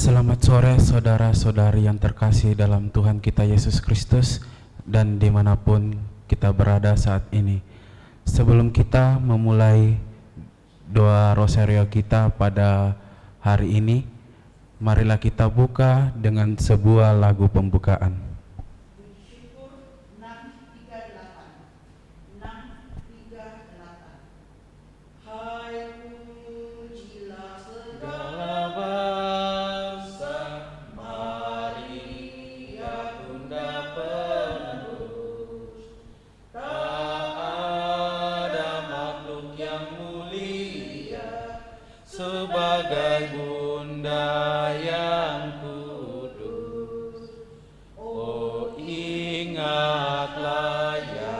Selamat sore saudara-saudari yang terkasih dalam Tuhan kita Yesus Kristus dan dimanapun kita berada saat ini. Sebelum kita memulai doa rosario kita pada hari ini, marilah kita buka dengan sebuah lagu pembukaan. Sebagai Bunda yang kudus, oh ingatlah ya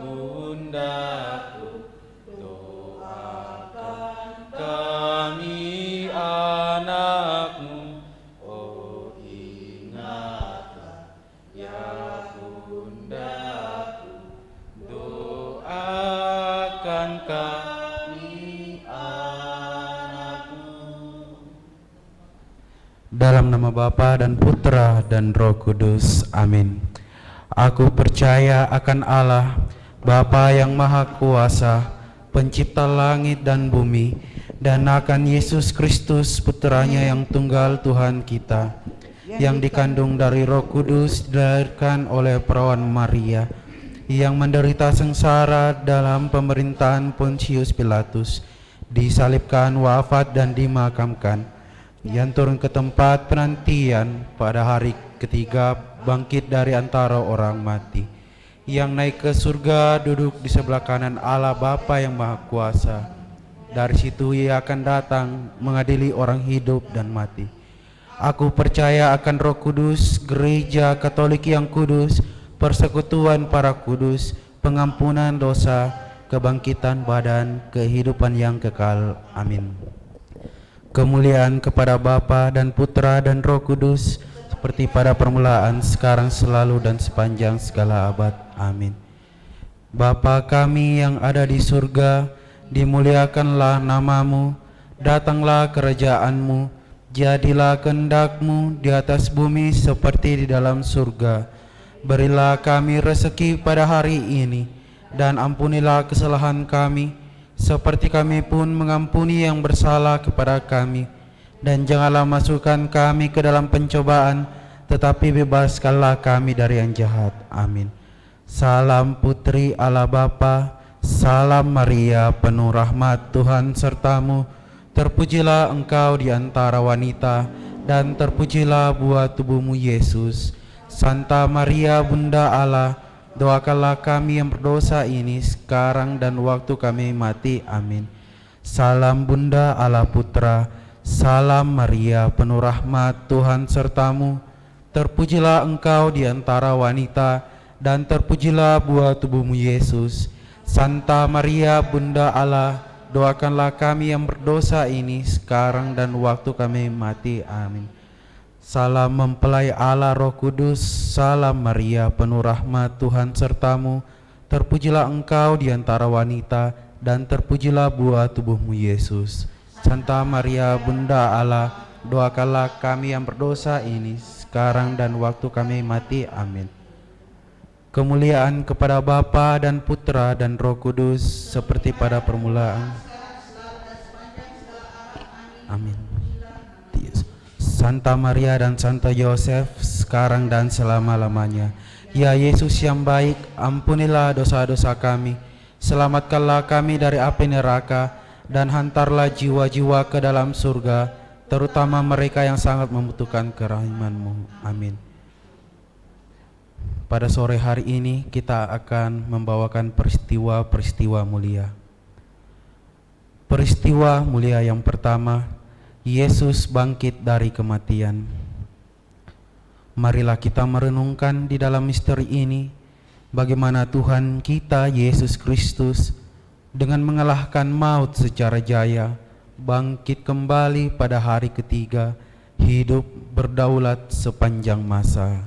Bundaku, doakan kami anakmu, oh ingatlah ya Bundaku, doakan kami. Dalam nama Bapa dan Putra dan Roh Kudus. Amin. Aku percaya akan Allah, Bapa yang Maha Kuasa, Pencipta langit dan bumi, dan akan Yesus Kristus, Putranya yang tunggal Tuhan kita, yang dikandung dari Roh Kudus, dilahirkan oleh perawan Maria, yang menderita sengsara dalam pemerintahan Pontius Pilatus, disalibkan, wafat dan dimakamkan, yang turun ke tempat penantian, pada hari ketiga bangkit dari antara orang mati, yang naik ke surga, duduk di sebelah kanan Allah Bapa yang Maha Kuasa. Dari situ Ia akan datang mengadili orang hidup dan mati. Aku percaya akan Roh Kudus, Gereja Katolik yang kudus, persekutuan para kudus, pengampunan dosa, kebangkitan badan, kehidupan yang kekal. Amin. Kemuliaan kepada Bapa dan Putra dan Roh Kudus, seperti pada permulaan, sekarang, selalu, dan sepanjang segala abad. Amin. Bapa kami yang ada di surga, dimuliakanlah namamu, datanglah kerajaanmu, jadilah kehendak-Mu di atas bumi seperti di dalam surga. Berilah kami rezeki pada hari ini, dan ampunilah kesalahan kami, seperti kami pun mengampuni yang bersalah kepada kami. Dan janganlah masukkan kami ke dalam pencobaan, tetapi bebaskanlah kami dari yang jahat. Amin. Salam Putri Allah Bapa, salam Maria, penuh rahmat Tuhan sertamu. Terpujilah engkau di antara wanita, dan terpujilah buah tubuhmu Yesus. Santa Maria Bunda Allah, doakanlah kami yang berdosa ini sekarang dan waktu kami mati. Amin. Salam Bunda Allah Putra, salam Maria, penuh rahmat Tuhan sertamu. Terpujilah engkau di antara wanita, dan terpujilah buah tubuhmu Yesus. Santa Maria Bunda Allah, doakanlah kami yang berdosa ini sekarang dan waktu kami mati. Amin. Salam mempelai Allah Roh Kudus, salam Maria, penuh rahmat Tuhan sertamu. Terpujilah engkau di antara wanita, dan terpujilah buah tubuhmu Yesus. Santa Maria Bunda Allah, doakanlah kami yang berdosa ini sekarang dan waktu kami mati. Amin. Kemuliaan kepada Bapa dan Putra dan Roh Kudus, seperti pada permulaan. Amin. Santa Maria dan Santo Yosef, sekarang dan selama-lamanya. Ya Yesus yang baik, ampunilah dosa-dosa kami, selamatkanlah kami dari api neraka, dan hantarlah jiwa-jiwa ke dalam surga, terutama mereka yang sangat membutuhkan kerahiman-Mu. Amin. Pada sore hari ini kita akan membawakan peristiwa-peristiwa mulia. Peristiwa mulia yang pertama, Yesus bangkit dari kematian. Marilah kita merenungkan di dalam misteri ini bagaimana Tuhan kita Yesus Kristus dengan mengalahkan maut secara jaya bangkit kembali pada hari ketiga, hidup berdaulat sepanjang masa.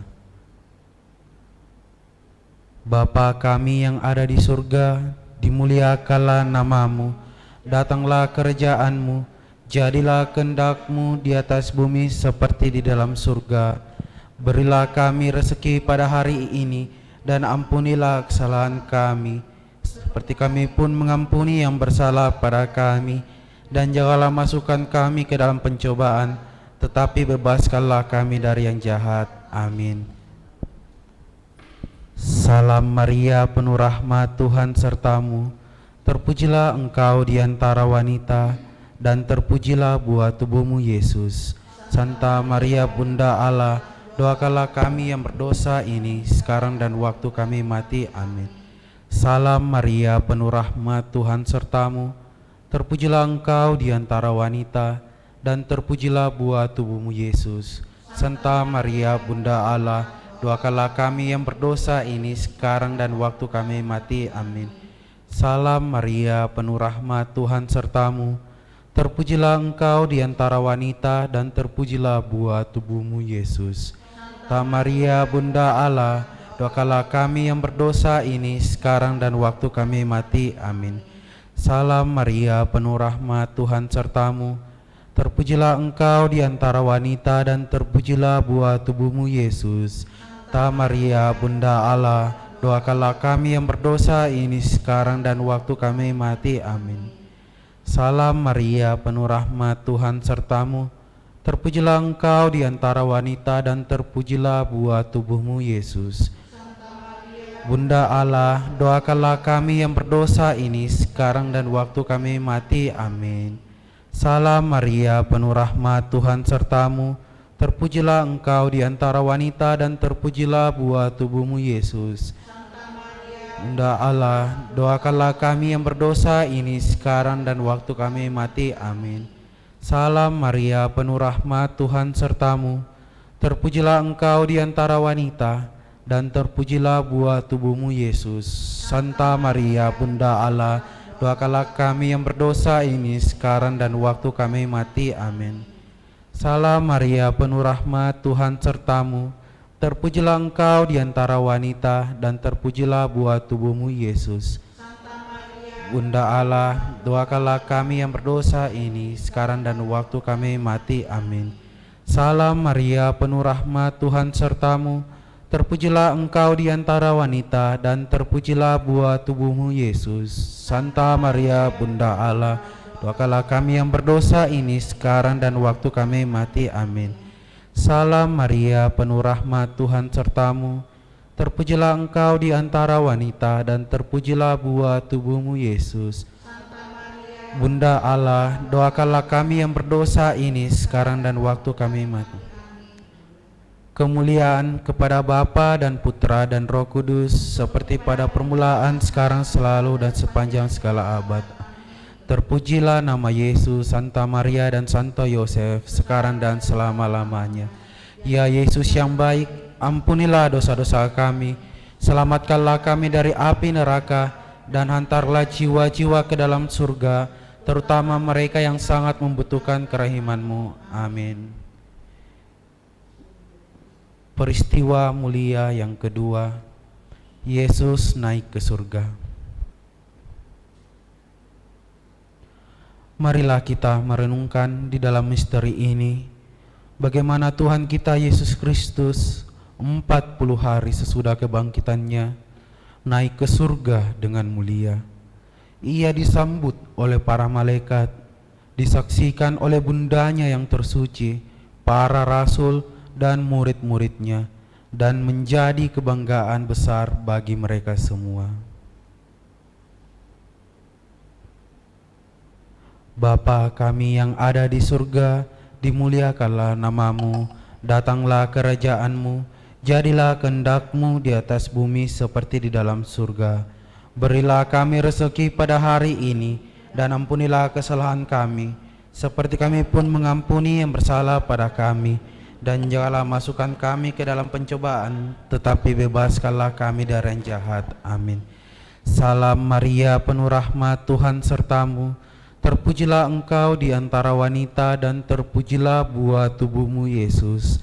Bapa kami yang ada di surga, dimuliakanlah namamu, datanglah kerajaan-Mu, Jadilah kehendak-Mu di atas bumi seperti di dalam surga. Berilah kami rezeki pada hari ini, dan ampunilah kesalahan kami, seperti kami pun mengampuni yang bersalah pada kami. Dan janganlah masukkan kami ke dalam pencobaan, tetapi bebaskanlah kami dari yang jahat. Amin. Salam Maria, penuh rahmat, Tuhan sertamu. Terpujilah engkau di antara wanita, dan terpujilah buah tubuhmu Yesus. Santa Maria Bunda Allah, doakanlah kami yang berdosa ini sekarang dan waktu kami mati. Amin. Salam Maria, penuh rahmat, Tuhan sertamu. Terpujilah engkau di antara wanita, dan terpujilah buah tubuhmu Yesus. Santa Maria Bunda Allah, doakanlah kami yang berdosa ini sekarang dan waktu kami mati. Amin. Salam Maria, penuh rahmat, Tuhan sertamu. Terpujilah engkau di antara wanita, dan terpujilah buah tubuhmu Yesus. Santa Maria Bunda Allah, doakanlah kami yang berdosa ini sekarang dan waktu kami mati. Amin. Salam Maria, penuh rahmat, Tuhan sertamu. Terpujilah engkau di antara wanita, dan terpujilah buah tubuhmu Yesus. Santa Maria Bunda Allah, doakanlah kami yang berdosa ini sekarang dan waktu kami mati. Amin. Salam Maria, penuh rahmat, Tuhan sertamu. Terpujilah engkau di antara wanita, dan terpujilah buah tubuhmu Yesus. Bunda Allah, doakanlah kami yang berdosa ini sekarang dan waktu kami mati. Amin. Salam Maria, penuh rahmat, Tuhan sertamu. Terpujilah engkau di antara wanita, dan terpujilah buah tubuhmu Yesus. Bunda Allah, doakanlah kami yang berdosa ini sekarang dan waktu kami mati. Amin. Salam Maria, penuh rahmat, Tuhan sertamu. Terpujilah engkau di antara wanita, dan terpujilah buah tubuhmu Yesus. Santa Maria Bunda Allah, doakanlah kami yang berdosa ini sekarang dan waktu kami mati. Amin. Salam Maria, penuh rahmat, Tuhan sertamu. Terpujilah engkau di antara wanita, dan terpujilah buah tubuhmu Yesus. Bunda Allah, doakanlah kami yang berdosa ini sekarang dan waktu kami mati. Amin. Salam Maria, penuh rahmat, Tuhan sertamu. Terpujilah engkau di antara wanita, dan terpujilah buah tubuhmu Yesus. Santa Maria Bunda Allah, doakanlah kami yang berdosa ini sekarang dan waktu kami mati. Amin. Salam Maria, penuh rahmat, Tuhan sertamu. Terpujilah engkau di antara wanita, dan terpujilah buah tubuhmu Yesus. Bunda Allah, doakanlah kami yang berdosa ini sekarang dan waktu kami mati. Kemuliaan kepada Bapa dan Putra dan Roh Kudus, seperti pada permulaan, sekarang, selalu, dan sepanjang segala abad. Terpujilah nama Yesus, Santa Maria dan Santo Yosef, sekarang dan selama-lamanya. Ya Yesus yang baik, ampunilah dosa-dosa kami, selamatkanlah kami dari api neraka, dan hantarlah jiwa-jiwa ke dalam surga, terutama mereka yang sangat membutuhkan kerahiman-Mu. Amin. Peristiwa mulia yang kedua, Yesus naik ke surga. Marilah kita merenungkan di dalam misteri ini, bagaimana Tuhan kita Yesus Kristus 40 hari sesudah kebangkitannya naik ke surga dengan mulia. Ia disambut oleh para malaikat, disaksikan oleh bundanya yang tersuci, para rasul, dan murid-muridnya, dan menjadi kebanggaan besar bagi mereka semua. Bapa kami yang ada di surga, dimuliakanlah nama-Mu, datanglah kerajaan-Mu, jadilah kehendak-Mu di atas bumi seperti di dalam surga. Berilah kami rezeki pada hari ini, dan ampunilah kesalahan kami, seperti kami pun mengampuni yang bersalah pada kami. Dan janganlah masukkan kami ke dalam pencobaan, tetapi bebaskanlah kami dari yang jahat. Amin. Salam Maria, penuh rahmat, Tuhan sertamu. Terpujilah engkau di antara wanita, dan terpujilah buah tubuhmu Yesus.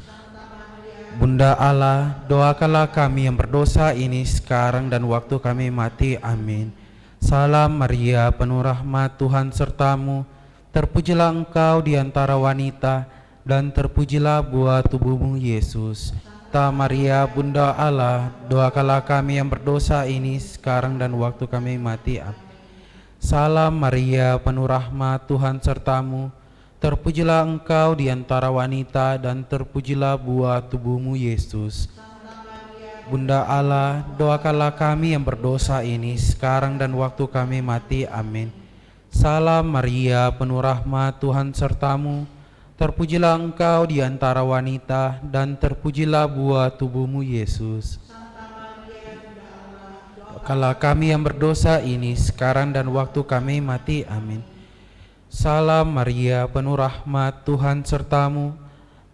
Bunda Allah, doakanlah kami yang berdosa ini sekarang dan waktu kami mati. Amin. Salam Maria, penuh rahmat, Tuhan sertamu. terpujilah Engkau di antara wanita, dan terpujilah buah tubuhmu Yesus. Santa Maria, Bunda Allah, doakanlah kami yang berdosa ini sekarang dan waktu kami mati. Amin. Salam Maria, penuh rahmat, Tuhan sertamu. Terpujilah Engkau di antara wanita, dan terpujilah buah tubuhmu Yesus. Bunda Allah, doakanlah kami yang berdosa ini sekarang dan waktu kami mati. Amin. Salam Maria, penuh rahmat, Tuhan sertamu. Terpujilah Engkau di antara wanita, dan terpujilah buah tubuhmu Yesus. Doakanlah kami yang berdosa ini sekarang dan waktu kami mati. Amin. Salam Maria, penuh rahmat, Tuhan sertamu.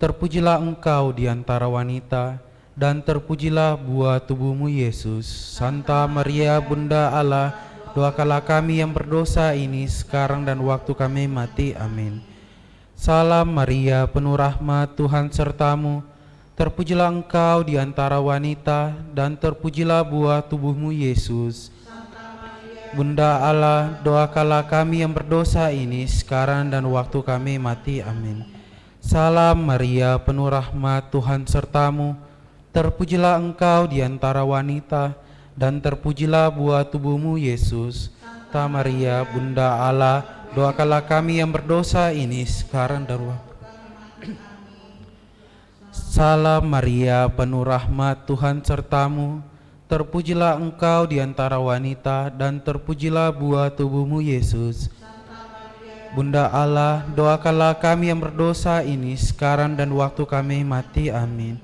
Terpujilah Engkau di antara wanita, dan terpujilah buah tubuhmu Yesus. Santa Maria, Bunda Allah, doakanlah kami yang berdosa ini sekarang dan waktu kami mati. Amin. Salam Maria, penuh rahmat, Tuhan sertamu. Terpujilah Engkau di antara wanita, dan terpujilah buah tubuhmu Yesus. Bunda Allah, doakanlah kami yang berdosa ini sekarang dan waktu kami mati. Amin. Salam Maria, penuh rahmat, Tuhan sertamu. Terpujilah Engkau di antara wanita, dan terpujilah buah tubuhmu Yesus. Santa Maria, Bunda Allah, doakanlah kami yang berdosa ini sekarang dan waktu. Salam Maria, penuh rahmat, Tuhan sertamu. Terpujilah Engkau di antara wanita, dan terpujilah buah tubuhmu Yesus. Bunda Allah, doakanlah kami yang berdosa ini sekarang dan waktu kami mati. Amin.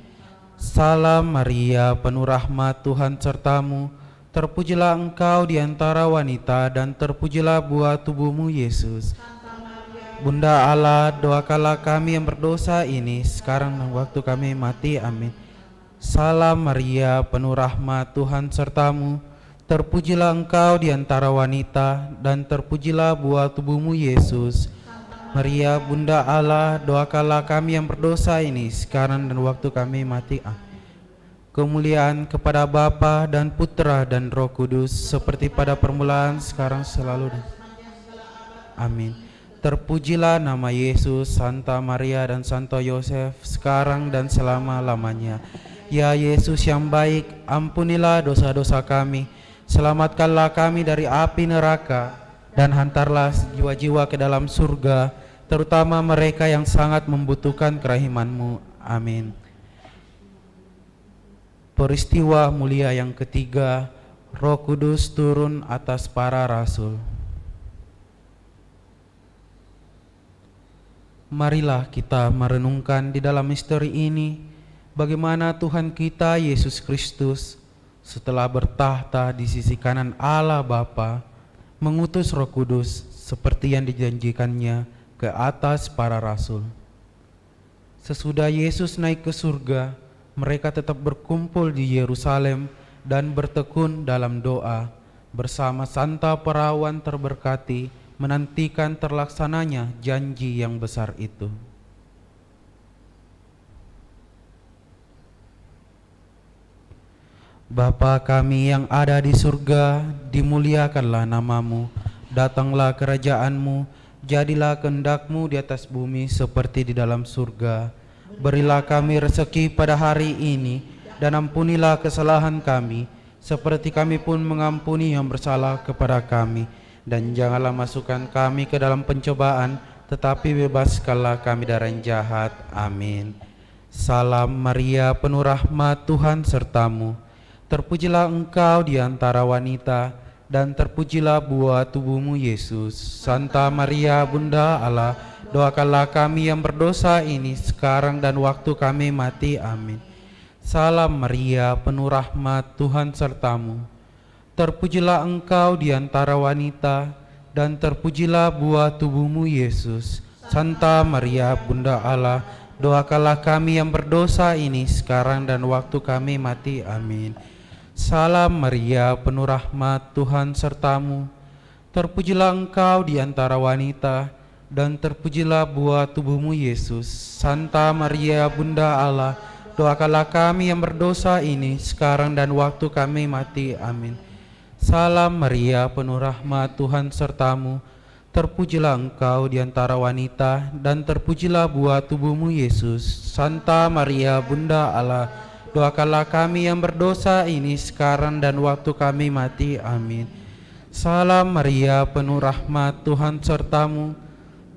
Salam Maria, penuh rahmat, Tuhan sertamu. Terpujilah Engkau di antara wanita, dan terpujilah buah tubuhmu Yesus. Bunda Allah, doakanlah kami yang berdosa ini sekarang dan waktu kami mati. Amin. Salam Maria, penuh rahmat, Tuhan sertamu. Terpujilah Engkau di antara wanita, dan terpujilah buah tubuhmu Yesus. Maria, Bunda Allah, doakanlah kami yang berdosa ini sekarang dan waktu kami mati. Amin. Kemuliaan kepada Bapa dan Putra dan Roh Kudus, seperti pada permulaan, sekarang, selalu. Amin. Terpujilah nama Yesus, Santa Maria dan Santo Yosef, sekarang dan selama-lamanya. Ya Yesus yang baik, ampunilah dosa-dosa kami, selamatkanlah kami dari api neraka, dan hantarlah jiwa-jiwa ke dalam surga, terutama mereka yang sangat membutuhkan kerahiman-Mu. Amin. Peristiwa mulia yang ketiga, Roh Kudus turun atas para rasul. Marilah kita merenungkan di dalam misteri ini bagaimana Tuhan kita Yesus Kristus setelah bertahta di sisi kanan Allah Bapa mengutus Roh Kudus seperti yang dijanjikannya ke atas para rasul. Sesudah Yesus naik ke surga, mereka tetap berkumpul di Yerusalem dan bertekun dalam doa bersama Santa Perawan terberkati, menantikan terlaksananya janji yang besar itu. Bapa kami yang ada di surga, dimuliakanlah namamu, datanglah kerajaan-Mu, jadilah kehendak-Mu di atas bumi seperti di dalam surga. Berilah kami rezeki pada hari ini, dan ampunilah kesalahan kami, seperti kami pun mengampuni yang bersalah kepada kami. Dan janganlah masukkan kami ke dalam pencobaan, tetapi bebaskanlah kami dari yang jahat. Amin. Salam Maria, penuh rahmat, Tuhan sertamu. Terpujilah Engkau di antara wanita, dan terpujilah buah tubuhmu Yesus. Santa Maria, Bunda Allah, doakanlah kami yang berdosa ini sekarang dan waktu kami mati. Amin. Salam Maria, penuh rahmat, Tuhan sertamu. Terpujilah Engkau di antara wanita, dan terpujilah buah tubuhmu Yesus. Santa Maria, Bunda Allah, doakanlah kami yang berdosa ini sekarang dan waktu kami mati. Amin. Salam Maria, penuh rahmat, Tuhan sertamu. Terpujilah Engkau di antara wanita, dan terpujilah buah tubuhmu Yesus. Santa Maria, Bunda Allah, doakanlah kami yang berdosa ini sekarang dan waktu kami mati. Amin. Salam Maria, penuh rahmat, Tuhan sertamu. terpujilah Engkau di antara wanita, dan terpujilah buah tubuhmu Yesus. Santa Maria, Bunda Allah, doakanlah kami yang berdosa ini sekarang dan waktu kami mati. Amin. Salam Maria, penuh rahmat, Tuhan sertamu.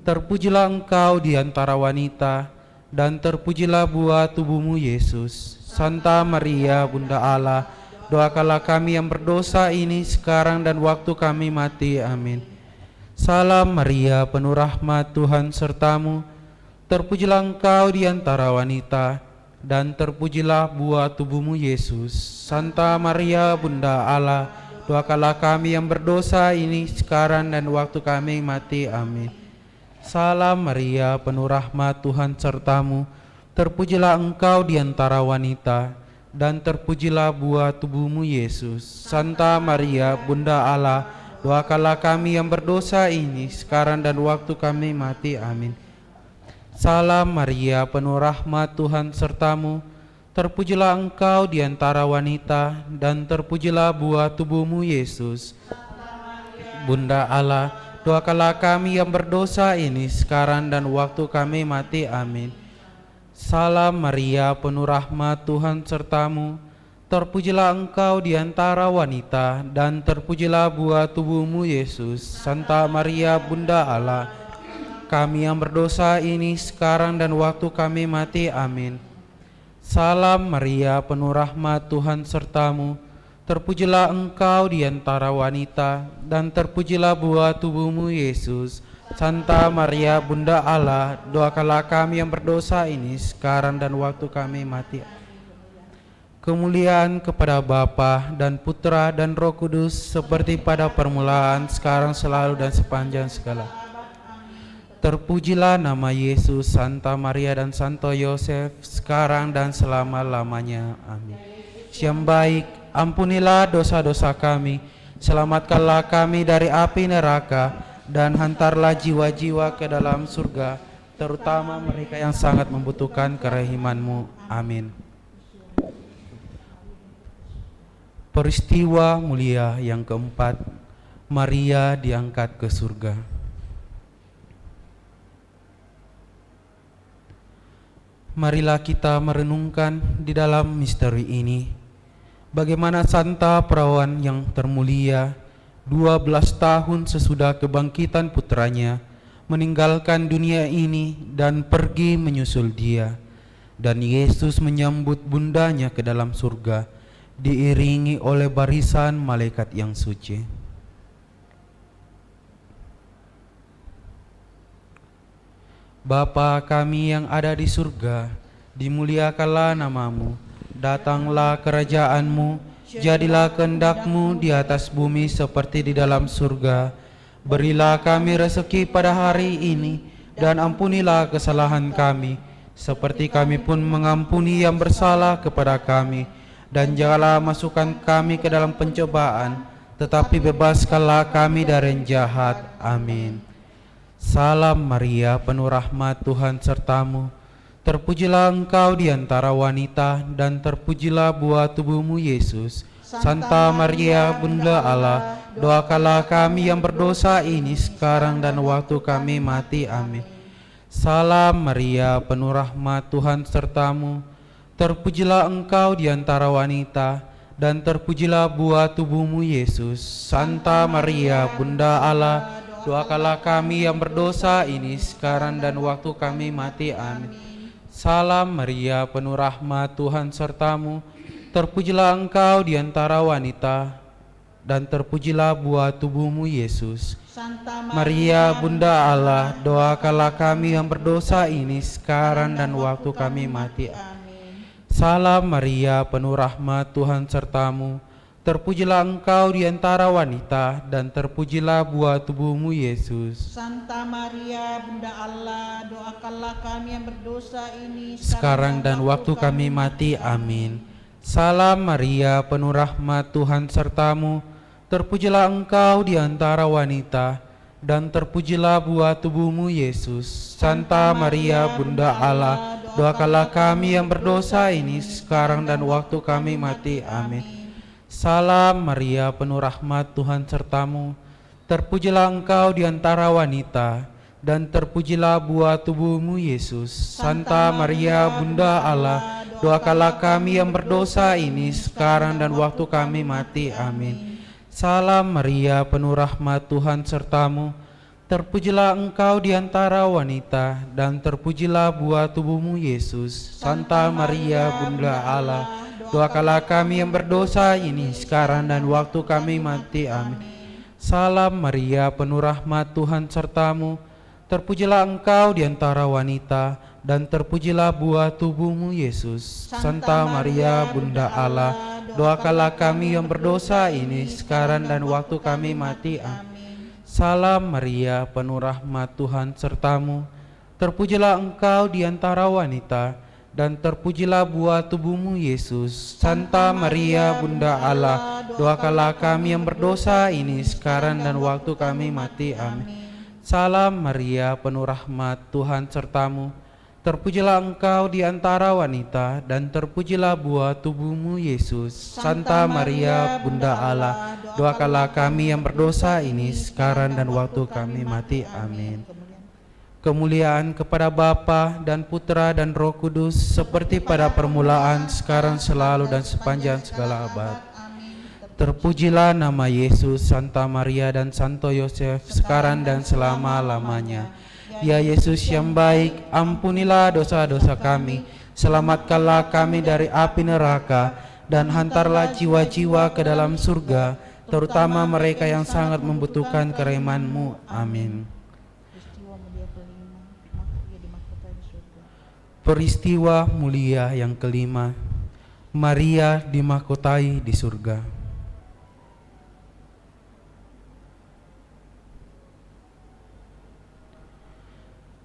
Terpujilah Engkau di antara wanita, dan terpujilah buah tubuhmu Yesus. Santa Maria, Bunda Allah, doakanlah kami yang berdosa ini sekarang dan waktu kami mati. Amin. Salam Maria, penuh rahmat, Tuhan sertamu. Terpujilah Engkau di antara wanita, dan terpujilah buah tubuhmu Yesus. Santa Maria, Bunda Allah, doakanlah kami yang berdosa ini sekarang dan waktu kami mati. Amin. Salam Maria, penuh rahmat, Tuhan sertamu. Terpujilah Engkau di antara wanita, dan terpujilah buah tubuhmu Yesus. Santa Maria, Bunda Allah, doakanlah kami yang berdosa ini sekarang dan waktu kami mati. Amin. Salam Maria, penuh rahmat, Tuhan sertamu. Terpujilah Engkau di antara wanita, dan terpujilah buah tubuhmu Yesus. Bunda Allah, doakanlah kami yang berdosa ini sekarang dan waktu kami mati. Amin. Salam Maria, penuh rahmat, Tuhan sertamu. Terpujilah Engkau di antara wanita, dan terpujilah buah tubuhmu Yesus. Santa Maria, Bunda Allah, kami yang berdosa ini sekarang dan waktu kami mati. Amin. Salam Maria, penuh rahmat, Tuhan sertamu. Terpujilah Engkau di antara wanita, dan terpujilah buah tubuhmu Yesus. Santa Maria, Bunda Allah, doakanlah kami yang berdosa ini sekarang dan waktu kami mati. Kemuliaan kepada Bapa dan Putra dan Roh Kudus, seperti pada permulaan, sekarang, selalu, dan sepanjang segala. Terpujilah nama Yesus, Santa Maria dan Santo Yosef, sekarang dan selama-lamanya. Amin. Yang baik, ampunilah dosa-dosa kami, selamatkanlah kami dari api neraka, dan hantarlah jiwa-jiwa ke dalam surga, terutama mereka yang sangat membutuhkan kerahiman-Mu. Amin. Peristiwa mulia yang keempat, Maria diangkat ke surga. Marilah kita merenungkan di dalam misteri ini, bagaimana Santa Perawan yang termulia 12 tahun sesudah kebangkitan putranya meninggalkan dunia ini dan pergi menyusul dia, dan Yesus menyambut bundanya ke dalam surga diiringi oleh barisan malaikat yang suci. Bapa kami yang ada di surga, dimuliakanlah namamu, datanglah kerajaan-Mu, jadilah kehendak-Mu di atas bumi seperti di dalam surga. Berilah kami rezeki pada hari ini, dan ampunilah kesalahan kami, seperti kami pun mengampuni yang bersalah kepada kami. Dan janganlah masukkan kami ke dalam pencobaan, tetapi bebaskanlah kami dari yang jahat. Amin. Salam Maria, penuh rahmat, Tuhan sertamu. Terpujilah Engkau di antara wanita, dan terpujilah buah tubuhmu Yesus. Santa Maria, Bunda Allah, doakanlah kami yang berdosa ini sekarang dan waktu kami mati. Amin. Salam Maria, penuh rahmat, Tuhan sertamu. Terpujilah Engkau di antara wanita, dan terpujilah buah tubuhmu Yesus. Santa Maria, Bunda Allah, doakanlah kami yang berdosa ini sekarang dan waktu kami mati. Amin. Salam Maria, penuh rahmat, Tuhan sertamu. Terpujilah Engkau di antara wanita, dan terpujilah buah tubuhmu Yesus. Santa Maria, Bunda Allah, doakanlah kami yang berdosa ini sekarang dan waktu kami mati. Amin. Salam Maria, penuh rahmat, Tuhan sertamu. Terpujilah Engkau di antara wanita, dan terpujilah buah tubuhmu Yesus. Santa Maria, Bunda Allah, doakanlah kami yang berdosa ini sekarang dan waktu kami mati. Amin. Salam Maria, penuh rahmat, Tuhan sertamu. Terpujilah Engkau di antara wanita, dan terpujilah buah tubuhmu Yesus. Santa Maria, Bunda Allah, doakanlah kami yang berdosa ini sekarang dan waktu kami mati. Amin. Salam Maria, penuh rahmat, Tuhan sertamu. Terpujilah engkau di antara wanita, dan terpujilah buah tubuhmu Yesus. Santa Maria Bunda Allah, doakanlah kami yang berdosa ini sekarang dan waktu kami mati. Amin. Salam Maria, penuh rahmat, Tuhan sertamu. Terpujilah engkau di antara wanita, dan terpujilah buah tubuhmu Yesus. Santa Maria Bunda Allah, doakanlah kami yang berdosa ini sekarang dan waktu kami mati. Amin. Salam Maria, penuh rahmat, Tuhan sertamu. Terpujilah engkau di antara wanita, dan terpujilah buah tubuhmu Yesus. Santa Maria Bunda Allah, doakanlah kami yang berdosa ini sekarang dan waktu kami mati. Amin. Salam Maria, penuh rahmat, Tuhan sertamu. Terpujilah engkau di antara wanita, dan terpujilah buah tubuhmu Yesus. Santa Maria Bunda Allah, doakanlah kami yang berdosa ini sekarang dan waktu kami mati. Amin. Salam Maria, penuh rahmat, Tuhan sertamu. Terpujilah engkau di antara wanita, dan terpujilah buah tubuhmu Yesus. Santa Maria Bunda Allah, doakanlah kami yang berdosa ini sekarang dan waktu kami mati. Amin. Kemuliaan kepada Bapa dan Putra dan Roh Kudus, seperti pada permulaan, sekarang, selalu, dan sepanjang segala abad. Terpujilah nama Yesus, Santa Maria dan Santo Yosef, sekarang dan selama-lamanya. Ya Yesus yang baik, ampunilah dosa-dosa kami, selamatkanlah kami dari api neraka, dan hantarlah jiwa-jiwa ke dalam surga, terutama mereka yang sangat membutuhkan kerahmat-Mu. Amin. Peristiwa mulia yang kelima, Maria dimahkotai di surga.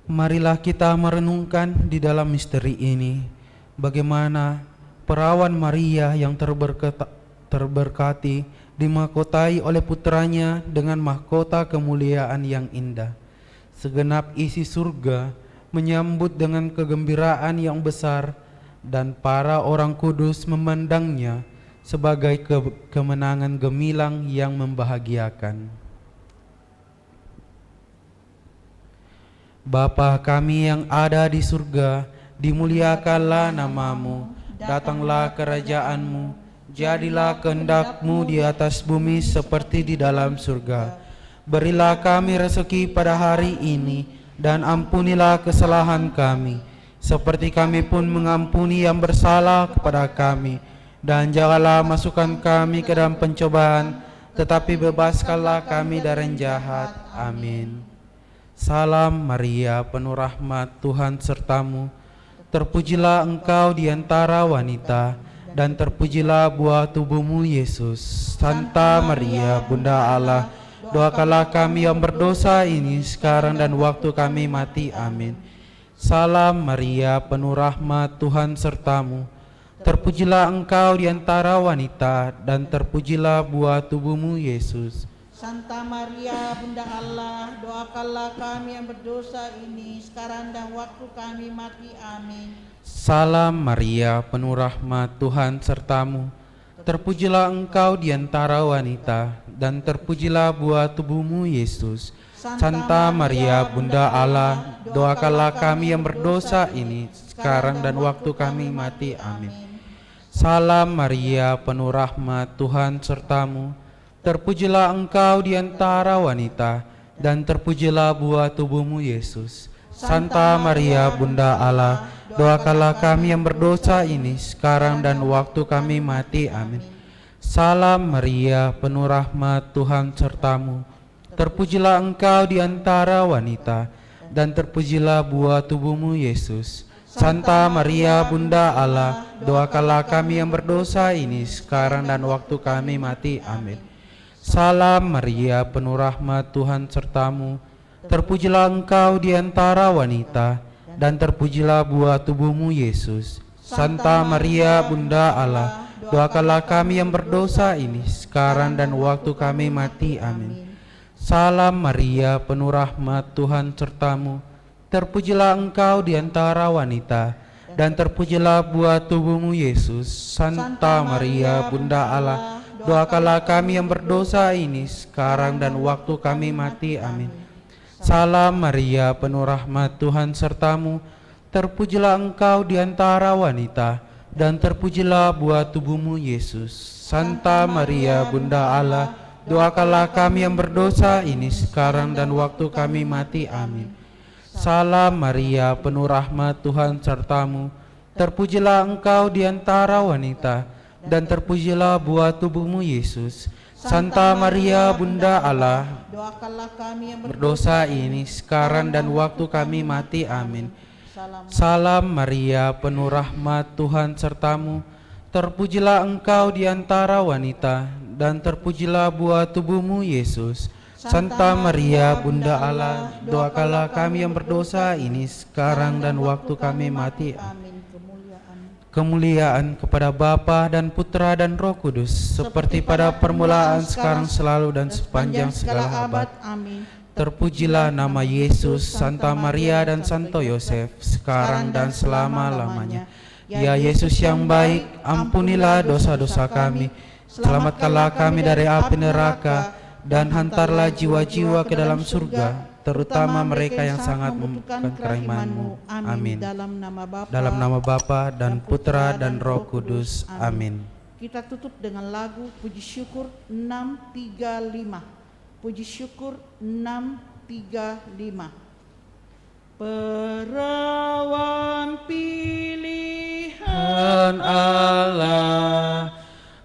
Marilah kita merenungkan di dalam misteri ini bagaimana perawan Maria yang terberkati dimahkotai oleh putranya dengan mahkota kemuliaan yang indah. Segenap isi surga menyambut dengan kegembiraan yang besar, dan para orang kudus memandangnya sebagai kemenangan gemilang yang membahagiakan. Bapa kami yang ada di surga, dimuliakanlah nama-Mu, datanglah kerajaan-Mu, jadilah kehendak-Mu di atas bumi seperti di dalam surga. Berilah kami rezeki pada hari ini, dan ampunilah kesalahan kami, seperti kami pun mengampuni yang bersalah kepada kami. Dan janganlah masukkan kami ke dalam pencobaan, tetapi bebaskanlah kami dari yang jahat. Amin. Salam Maria, penuh rahmat, Tuhan sertamu. Terpujilah engkau di antara wanita, dan terpujilah buah tubuhmu Yesus. Santa Maria Bunda Allah, doakanlah kami yang berdosa ini sekarang dan waktu kami mati. Amin. Salam Maria, penuh rahmat, Tuhan sertamu. Terpujilah engkau di antara wanita, dan terpujilah buah tubuhmu Yesus. Santa Maria Bunda Allah, doakanlah kami yang berdosa ini sekarang dan waktu kami mati. Amin. Salam Maria, penuh rahmat, Tuhan sertamu. Terpujilah engkau di antara wanita, dan terpujilah buah tubuhmu Yesus. Santa Maria Bunda Allah, doakanlah kami yang berdosa ini sekarang dan waktu kami mati. Amin. Salam Maria, penuh rahmat, Tuhan sertamu. Terpujilah engkau di antara wanita, dan terpujilah buah tubuhmu Yesus. Santa Maria Bunda Allah, doakanlah kami yang berdosa ini sekarang dan waktu kami mati. Amin. Salam Maria, penuh rahmat, Tuhan sertamu. Terpujilah engkau di antara wanita, dan terpujilah buah tubuhmu Yesus. Santa Maria Bunda Allah, doakanlah kami yang berdosa ini sekarang dan waktu kami mati. Amin. Salam Maria, penuh rahmat, Tuhan sertamu. Terpujilah engkau di antara wanita, dan terpujilah buah tubuhmu Yesus. Santa Maria Bunda Allah, doakanlah kami yang berdosa ini sekarang dan waktu kami mati. Amin. Salam Maria, penuh rahmat, Tuhan sertamu. Terpujilah engkau di antara wanita, dan terpujilah buah tubuhmu Yesus. Santa Maria Bunda Allah, doakanlah kami yang berdosa ini sekarang dan waktu kami mati. Amin. Salam Maria, penuh rahmat, Tuhan sertamu. Terpujilah engkau di antara wanita, dan terpujilah buah tubuhmu, Yesus. Santa Maria, Bunda Allah, doakanlah kami yang berdosa ini sekarang dan waktu kami mati. Amin. Salam Maria, penuh rahmat, Tuhan sertamu. Terpujilah engkau di antara wanita, dan terpujilah buah tubuhmu, Yesus. Santa Maria, Bunda Allah, doakanlah kami yang berdosa ini sekarang dan waktu kami mati. Amin. Salam Maria, penuh rahmat, Tuhan sertamu. Terpujilah engkau di antara wanita, dan terpujilah buah tubuhmu, Yesus. Santa Maria, Bunda Allah, doakanlah kami yang berdosa ini sekarang dan waktu kami mati. Amin. Kemuliaan kepada Bapa dan Putra dan Roh Kudus, seperti pada permulaan, sekarang, selalu, dan sepanjang segala abad. Amin. Terpujilah nama Yesus, Santa Maria dan Santo Yosef, sekarang dan selama-lamanya. Ya Yesus yang baik, ampunilah dosa-dosa kami, selamatkanlah kami dari api neraka, dan hantarlah jiwa-jiwa ke dalam surga, terutama mereka yang sangat membutuhkan kerahiman-Mu. Amin. Dalam nama Bapa dan Putra dan Roh Kudus. Amin. Kita tutup dengan lagu Puji Syukur 635. Puji Syukur 635. Perawan pilihan Allah,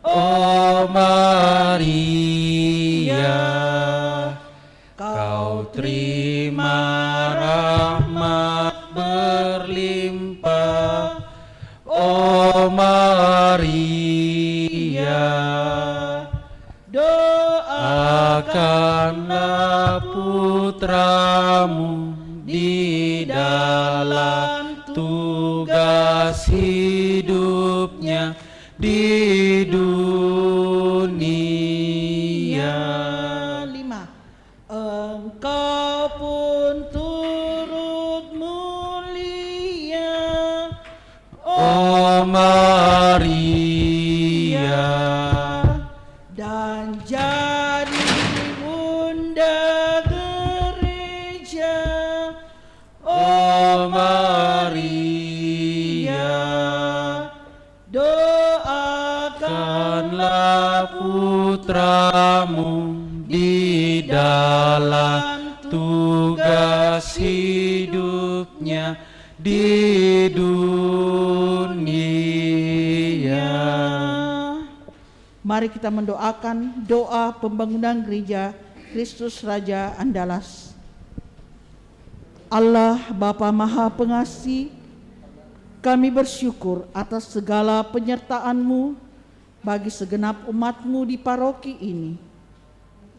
oh Maria, kau terima rahmat berlimpah, oh Maria, doakanlah putramu di dalam tugas hidupnya di dunia. 5. Engkau pun turut mulia, oh Maria, dan jadi bunda gereja, oh Maria, doakanlah putramu di dalam tugas hidupnya di dunia. Mari kita mendoakan doa pembangunan gereja Kristus Raja Andalas. Allah Bapa Maha Pengasih, kami bersyukur atas segala penyertaan-Mu bagi segenap umat-Mu di paroki ini.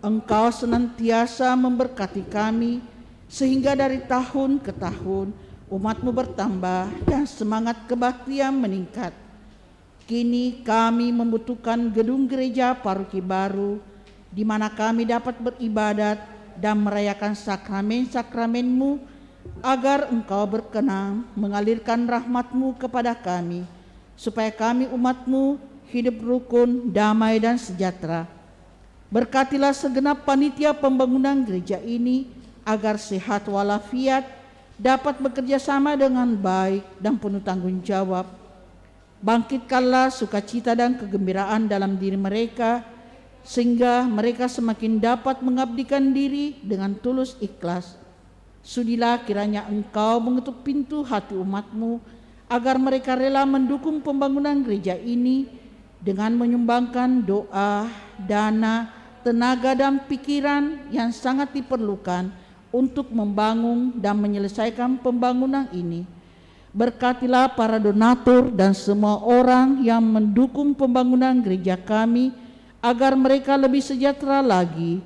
Engkau senantiasa memberkati kami, sehingga dari tahun ke tahun umat-Mu bertambah dan semangat kebaktian meningkat. Kini kami membutuhkan gedung gereja paroki baru, di mana kami dapat beribadat dan merayakan sakramen-sakramen-Mu, agar Engkau berkenan mengalirkan rahmat-Mu kepada kami, supaya kami umat-Mu hidup rukun, damai dan sejahtera. Berkatilah segenap panitia pembangunan gereja ini, agar sehat walafiat, dapat bekerja sama dengan baik dan penuh tanggung jawab. Bangkitkanlah sukacita dan kegembiraan dalam diri mereka, sehingga mereka semakin dapat mengabdikan diri dengan tulus ikhlas. Sudilah kiranya Engkau mengetuk pintu hati umat-Mu, agar mereka rela mendukung pembangunan gereja ini dengan menyumbangkan doa, dana, tenaga dan pikiran yang sangat diperlukan untuk membangun dan menyelesaikan pembangunan ini. Berkatilah para donatur dan semua orang yang mendukung pembangunan gereja kami, agar mereka lebih sejahtera lagi.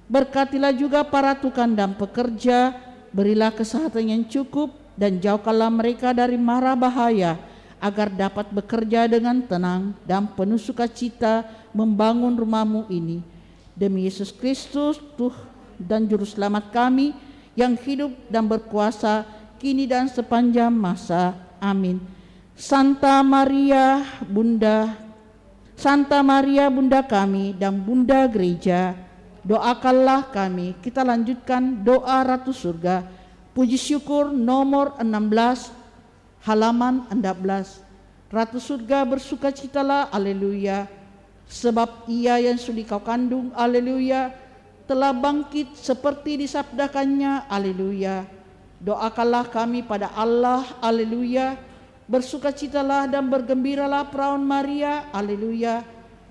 Berkatilah juga para tukang dan pekerja, berilah kesehatan yang cukup dan jauhkanlah mereka dari mara bahaya, agar dapat bekerja dengan tenang dan penuh sukacita membangun rumah-Mu ini. Demi Yesus Kristus, Tuhan dan Juru Selamat kami, yang hidup dan berkuasa kini dan sepanjang masa. Amin. Santa Maria, Bunda Santa Maria Bunda kami dan Bunda Gereja, doakanlah kami. Kita lanjutkan doa Ratu Surga, puji syukur nomor 16, halaman 16. Ratu Surga bersukacitalah, aleluya, sebab ia yang sudah kau kandung, aleluya, telah bangkit seperti disabdakannya, aleluya. Doakanlah kami pada Allah, aleluya. Bersukacitalah dan bergembiralah perawan Maria, aleluya,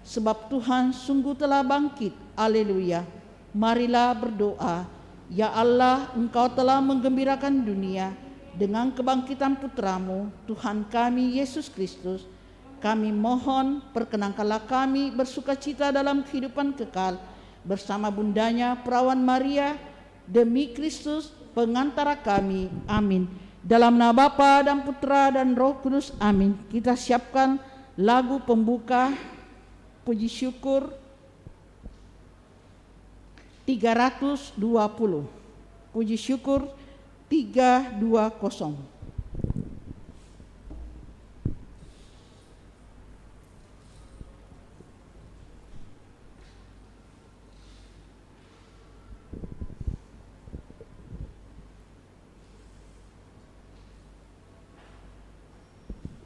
sebab Tuhan sungguh telah bangkit, aleluya. Marilah berdoa. Ya Allah, Engkau telah menggembirakan dunia dengan kebangkitan putramu, Tuhan kami Yesus Kristus. Kami mohon perkenankanlah kami bersukacita dalam kehidupan kekal bersama bundanya perawan Maria, demi Kristus pengantara kami. Amin. Dalam nama Bapa dan Putra dan Roh Kudus. Amin. Kita siapkan lagu pembuka puji syukur 320. Puji syukur 320.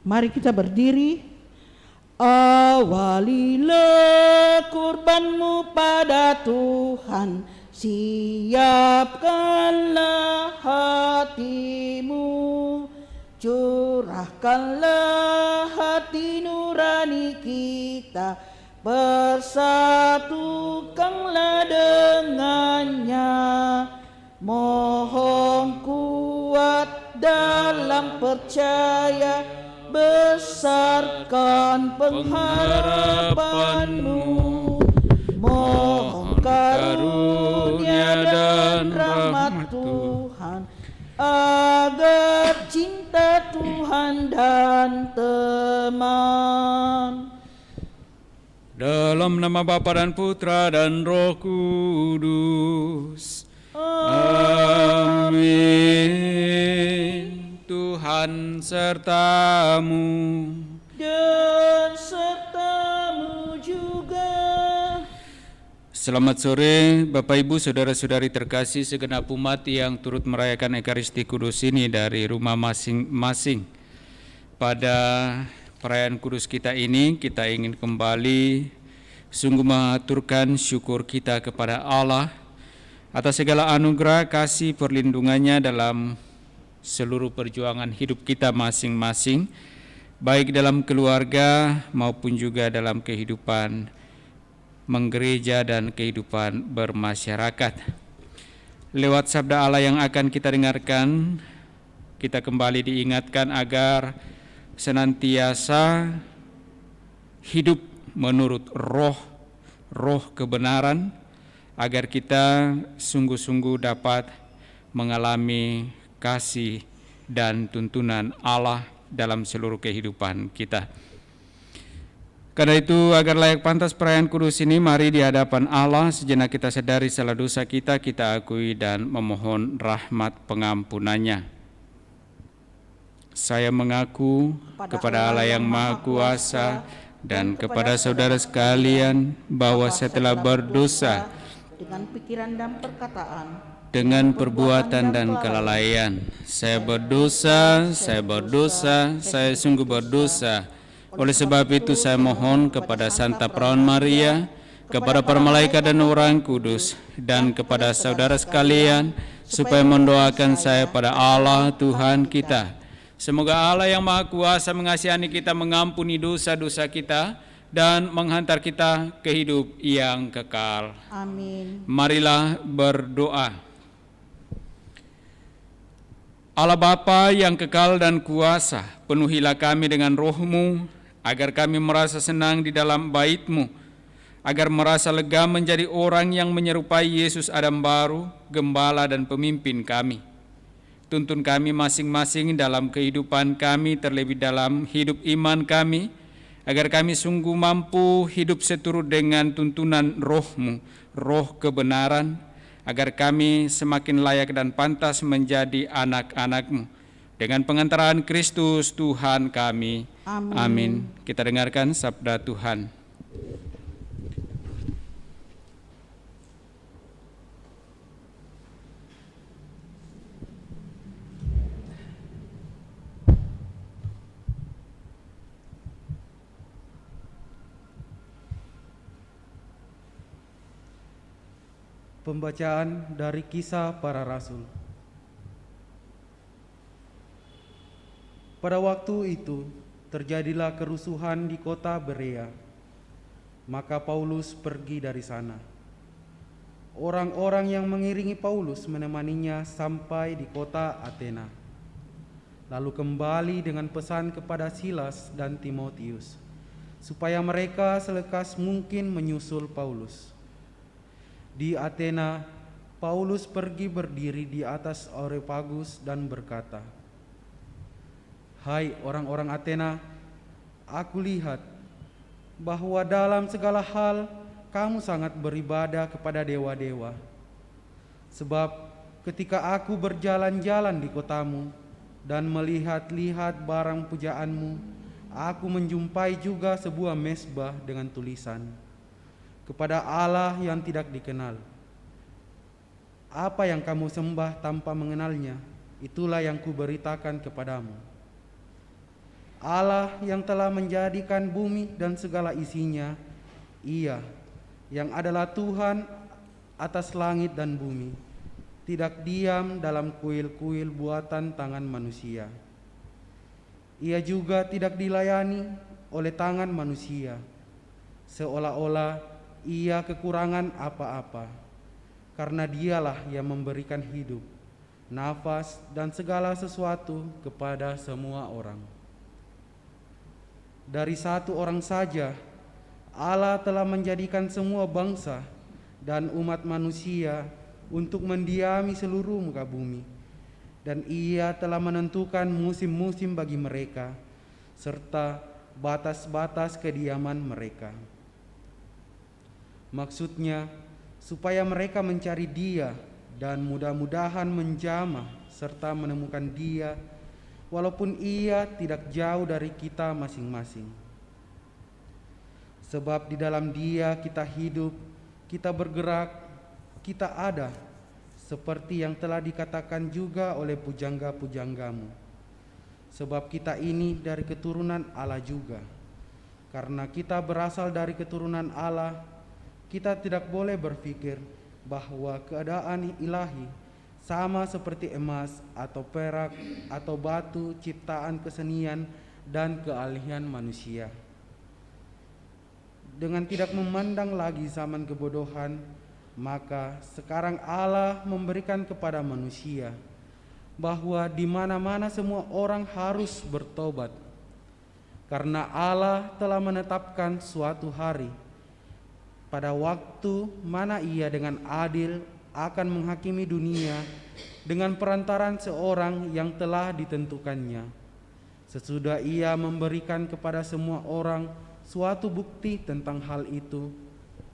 Mari kita berdiri. Awalilah kurbanmu pada Tuhan, siapkanlah hatimu, curahkanlah hati nurani kita, persatukanlah dengannya. Mohon kuat dalam percaya, besarkan pengharapanmu. Mohon karunia dan rahmat Tuhan, agar cinta Tuhan dan teman. Dalam nama Bapa dan Putra dan Roh Kudus. Amin. Tuhan sertamu dan sertamu juga. Selamat sore Bapak Ibu Saudara-saudari terkasih segenap umat yang turut merayakan Ekaristi Kudus ini dari rumah masing-masing. Pada perayaan kudus kita ini kita ingin kembali sungguh mengaturkan syukur kita kepada Allah atas segala anugerah kasih perlindungannya dalam seluruh perjuangan hidup kita masing-masing, baik dalam keluarga maupun juga dalam kehidupan menggereja dan kehidupan bermasyarakat. Lewat sabda Allah yang akan kita dengarkan, kita kembali diingatkan agar senantiasa hidup menurut roh kebenaran, agar kita sungguh-sungguh dapat mengalami kasih dan tuntunan Allah dalam seluruh kehidupan kita. Karena itu, agar layak pantas perayaan kudus ini, mari di hadapan Allah sejenak kita sadari salah dosa kita akui dan memohon rahmat pengampunannya. Saya mengaku kepada Allah yang Maha Kuasa dan kepada saudara sekalian bahwa saya telah berdosa dengan pikiran dan perkataan, dengan perbuatan dan kelalaian. Saya berdosa, saya sungguh berdosa. Oleh sebab itu saya mohon kepada Santa Perawan Maria, kepada para malaikat dan orang kudus, dan kepada saudara sekalian, supaya mendoakan saya pada Allah Tuhan kita. Semoga Allah yang Maha Kuasa mengasihani kita, mengampuni dosa-dosa kita, dan menghantar kita ke hidup yang kekal. Amin. Marilah berdoa. Allah Bapa yang kekal dan kuasa, penuhilah kami dengan roh-Mu, agar kami merasa senang di dalam bait-Mu, agar merasa lega menjadi orang yang menyerupai Yesus Adam baru, Gembala dan Pemimpin kami. Tuntun kami masing-masing dalam kehidupan kami, terlebih dalam hidup iman kami, agar kami sungguh mampu hidup seturut dengan tuntunan roh-Mu, roh kebenaran, agar kami semakin layak dan pantas menjadi anak-anak-Mu. Dengan pengantaran Kristus Tuhan kami. Amin. Kita dengarkan sabda Tuhan. Pembacaan dari Kisah Para Rasul. Pada waktu itu terjadilah kerusuhan di kota Berea. Maka Paulus pergi dari sana. Orang-orang yang mengiringi Paulus menemaninya sampai di kota Athena. Lalu kembali dengan pesan kepada Silas dan Timotius, supaya mereka selekas mungkin menyusul Paulus. Di Athena, Paulus pergi berdiri di atas Areopagus dan berkata, "Hai orang-orang Athena, aku lihat bahwa dalam segala hal kamu sangat beribadah kepada dewa-dewa. Sebab ketika aku berjalan-jalan di kotamu dan melihat-lihat barang pujaanmu, aku menjumpai juga sebuah mezbah dengan tulisan, kepada Allah yang tidak dikenal. Apa yang kamu sembah tanpa mengenalnya, itulah yang kuberitakan kepadamu. Allah yang telah menjadikan bumi dan segala isinya, Ia yang adalah Tuhan atas langit dan bumi, tidak diam dalam kuil-kuil buatan tangan manusia. Ia juga tidak dilayani oleh tangan manusia, seolah-olah Ia kekurangan apa-apa, karena Dialah yang memberikan hidup, nafas, dan segala sesuatu kepada semua orang. Dari satu orang saja, Allah telah menjadikan semua bangsa dan umat manusia untuk mendiami seluruh muka bumi, dan Ia telah menentukan musim-musim bagi mereka, serta batas-batas kediaman mereka. Maksudnya, supaya mereka mencari Dia dan mudah-mudahan menjamah serta menemukan Dia, walaupun Ia tidak jauh dari kita masing-masing. Sebab di dalam Dia kita hidup, kita bergerak, kita ada, seperti yang telah dikatakan juga oleh pujangga-pujanggamu. Sebab kita ini dari keturunan Allah juga. Karena kita berasal dari keturunan Allah, kita tidak boleh berpikir bahwa keadaan ilahi sama seperti emas atau perak atau batu ciptaan kesenian dan keahlian manusia. Dengan tidak memandang lagi zaman kebodohan, maka sekarang Allah memberikan kepada manusia bahwa di mana-mana semua orang harus bertobat, karena Allah telah menetapkan suatu hari pada waktu mana Ia dengan adil akan menghakimi dunia dengan perantaran seorang yang telah ditentukannya, sesudah Ia memberikan kepada semua orang suatu bukti tentang hal itu,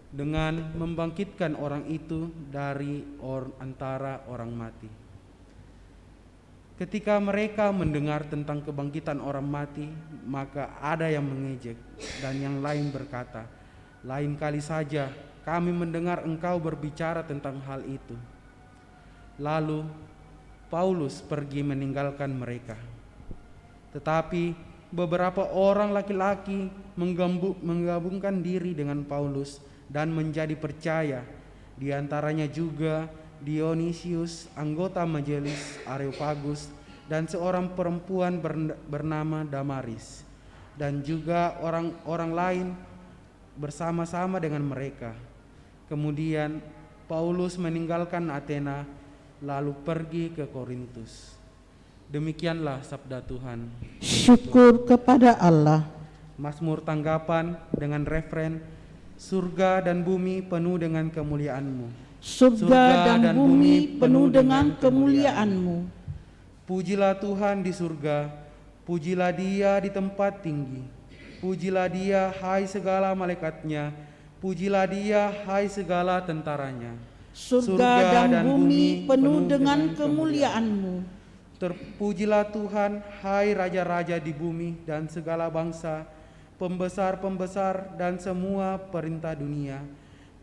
dengan membangkitkan orang itu dari antara orang mati. Ketika mereka mendengar tentang kebangkitan orang mati, maka ada yang mengejek dan yang lain berkata, "Lain kali saja kami mendengar engkau berbicara tentang hal itu." Lalu Paulus pergi meninggalkan mereka. Tetapi beberapa orang laki-laki menggabungkan diri dengan Paulus dan menjadi percaya, di antaranya juga Dionysius, anggota majelis Areopagus, dan seorang perempuan bernama Damaris, dan juga orang-orang lain bersama-sama dengan mereka. Kemudian Paulus meninggalkan Athena lalu pergi ke Korintus. Demikianlah sabda Tuhan. Syukur kepada Allah. Mazmur tanggapan dengan refren, surga dan bumi penuh dengan kemuliaan-Mu. Surga dan bumi penuh dengan kemuliaan-Mu. Pujilah Tuhan di surga, pujilah Dia di tempat tinggi. Pujilah Dia, hai segala malaikatnya, pujilah Dia, hai segala tentaranya. Surga dan bumi penuh dengan kemuliaan-Mu. Terpujilah Tuhan, hai raja-raja di bumi dan segala bangsa, pembesar-pembesar dan semua perintah dunia.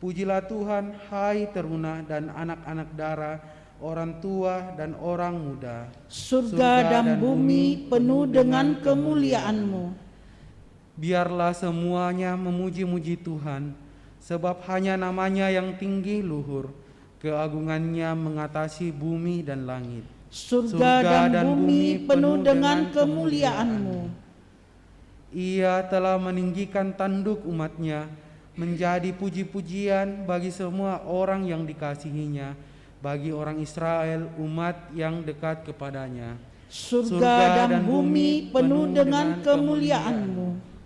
Pujilah Tuhan, hai teruna dan anak-anak dara, orang tua dan orang muda. Surga dan bumi penuh dengan kemuliaan-Mu. Biarlah semuanya memuji-muji Tuhan, sebab hanya namanya yang tinggi luhur. keagungannya mengatasi bumi dan langit. Surga dan bumi penuh dengan kemuliaan-Mu. Ia telah meninggikan tanduk umat-Nya menjadi puji-pujian bagi semua orang yang dikasihinya, bagi orang Israel, umat yang dekat kepadanya. Surga dan bumi penuh dengan kemuliaan-Mu.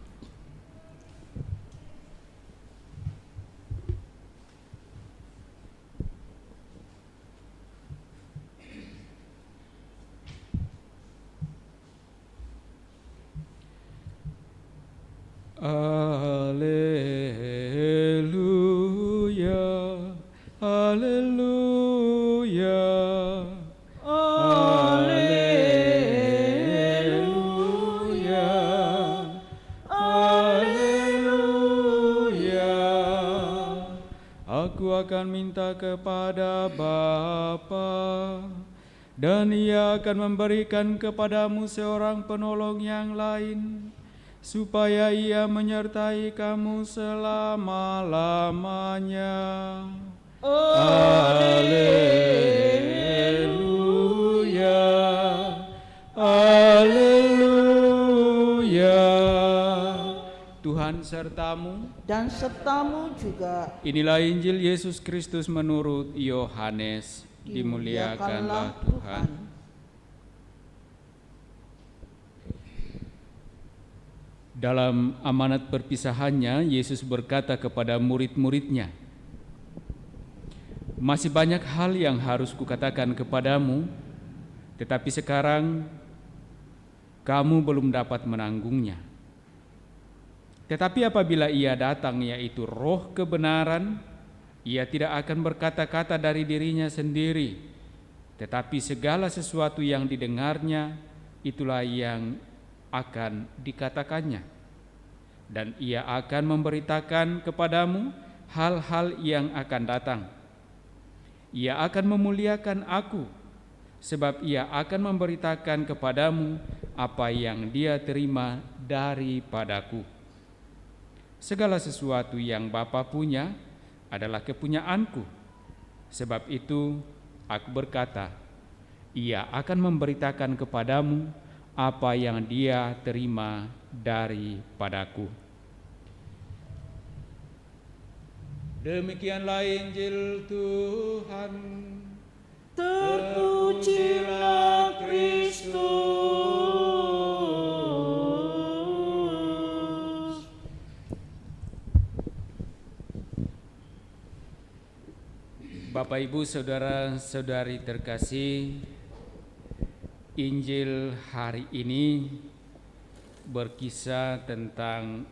Haleluya, haleluya, haleluya, haleluya. Aku akan minta kepada Bapa, dan Ia akan memberikan kepadamu seorang penolong yang lain, supaya Ia menyertai kamu selama-lamanya. Haleluya, haleluya. Tuhan sertamu, Dan sertamu juga. inilah Injil Yesus Kristus menurut Yohanes. Dimuliakanlah Tuhan. Dalam amanat perpisahannya, Yesus berkata kepada murid-muridnya, "Masih banyak hal yang harus kukatakan kepadamu, tetapi sekarang kamu belum dapat menanggungnya. Tetapi apabila Ia datang, yaitu Roh kebenaran, Ia tidak akan berkata-kata dari dirinya sendiri, tetapi segala sesuatu yang didengarnya, itulah yang akan dikatakannya. Dan Ia akan memberitakan kepadamu hal-hal yang akan datang. Ia akan memuliakan Aku, sebab Ia akan memberitakan kepadamu apa yang Dia terima daripadaku. Segala sesuatu yang Bapa punya adalah kepunyaanku. Sebab itu Aku berkata, Ia akan memberitakan kepadamu apa yang Dia terima daripadaku." Demikianlah Injil Tuhan. Terpujilah Kristus. Bapak, Ibu, saudara-saudari terkasih, Injil hari ini berkisah tentang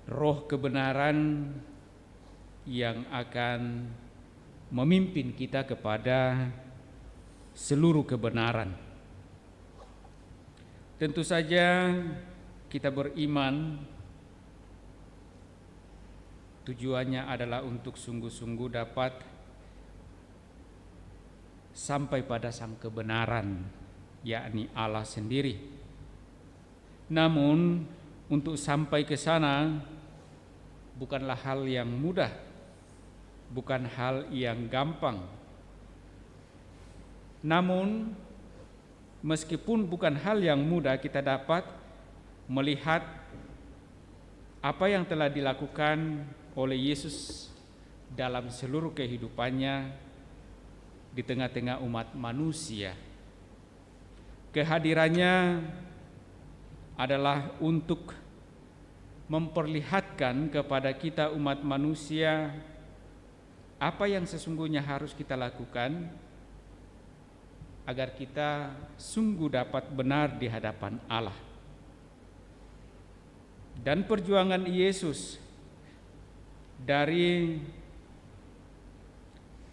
Roh kebenaran yang akan memimpin kita kepada seluruh kebenaran. Tentu saja kita beriman tujuannya adalah untuk sungguh-sungguh dapat sampai pada sang kebenaran, yakni Allah sendiri. Namun untuk sampai ke sana bukanlah hal yang mudah, bukan hal yang gampang. Namun meskipun bukan hal yang mudah, kita dapat melihat apa yang telah dilakukan oleh Yesus dalam seluruh kehidupannya di tengah-tengah umat manusia. Kehadirannya adalah untuk memperlihatkan kepada kita umat manusia apa yang sesungguhnya harus kita lakukan agar kita sungguh dapat benar di hadapan Allah. Dan perjuangan Yesus dari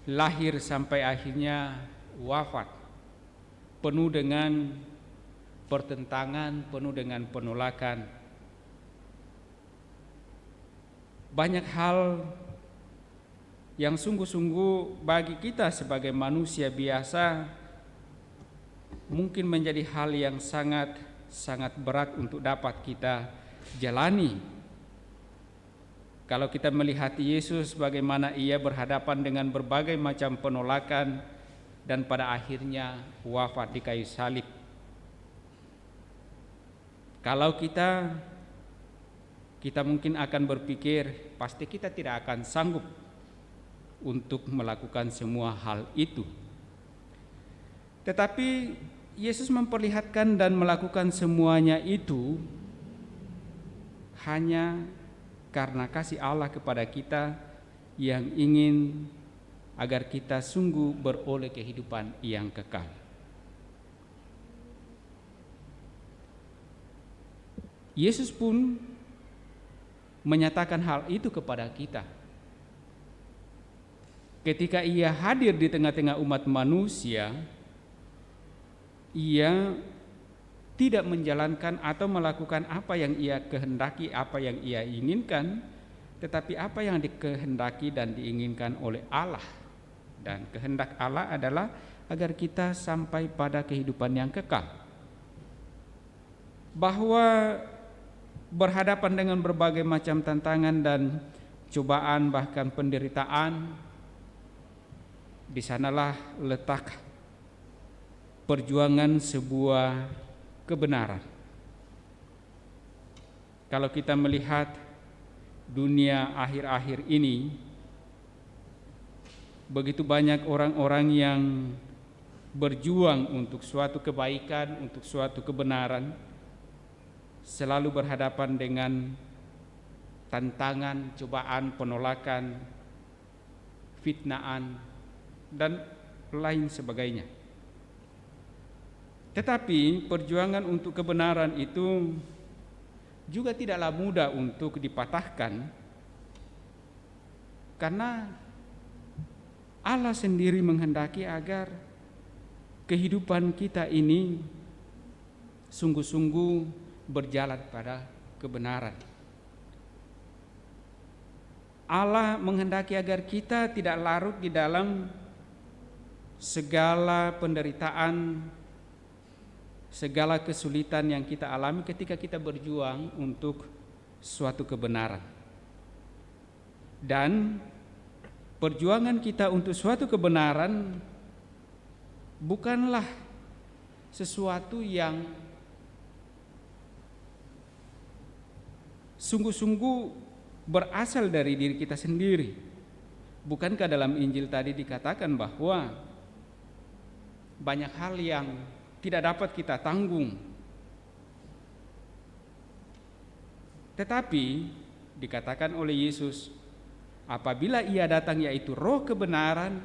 lahir sampai akhirnya wafat penuh dengan pertentangan, penuh dengan penolakan. Banyak hal yang sungguh-sungguh bagi kita sebagai manusia biasa mungkin menjadi hal yang sangat berat untuk dapat kita jalani. Kalau kita melihat Yesus bagaimana ia berhadapan dengan berbagai macam penolakan dan pada akhirnya wafat di kayu salib. Kalau kita mungkin akan berpikir pasti kita tidak akan sanggup untuk melakukan semua hal itu. Tetapi Yesus memperlihatkan dan melakukan semuanya itu hanya karena kasih Allah kepada kita yang ingin agar kita sungguh beroleh kehidupan yang kekal. Yesus pun menyatakan hal itu kepada kita. Ketika ia hadir di tengah-tengah umat manusia, ia tidak menjalankan atau melakukan apa yang ia kehendaki, apa yang ia inginkan, tetapi apa yang dikehendaki dan diinginkan oleh Allah. Dan kehendak Allah adalah agar kita sampai pada kehidupan yang kekal. Bahwa berhadapan dengan berbagai macam tantangan dan cobaan bahkan penderitaan, di sanalah letak perjuangan sebuah kebenaran. Kalau kita melihat dunia akhir-akhir ini, begitu banyak orang-orang yang berjuang untuk suatu kebaikan, untuk suatu kebenaran, selalu berhadapan dengan tantangan, cobaan, penolakan, fitnaan, dan lain sebagainya. Tetapi perjuangan untuk kebenaran itu juga tidaklah mudah untuk dipatahkan, karena Allah sendiri menghendaki agar kehidupan kita ini sungguh-sungguh berjalan pada kebenaran. Allah menghendaki agar kita tidak larut di dalam segala penderitaan, segala kesulitan yang kita alami ketika kita berjuang untuk suatu kebenaran. Dan perjuangan kita untuk suatu kebenaran bukanlah sesuatu yang sungguh-sungguh berasal dari diri kita sendiri. Bukankah dalam Injil tadi dikatakan bahwa banyak hal yang tidak dapat kita tanggung, tetapi dikatakan oleh Yesus, apabila ia datang yaitu roh kebenaran,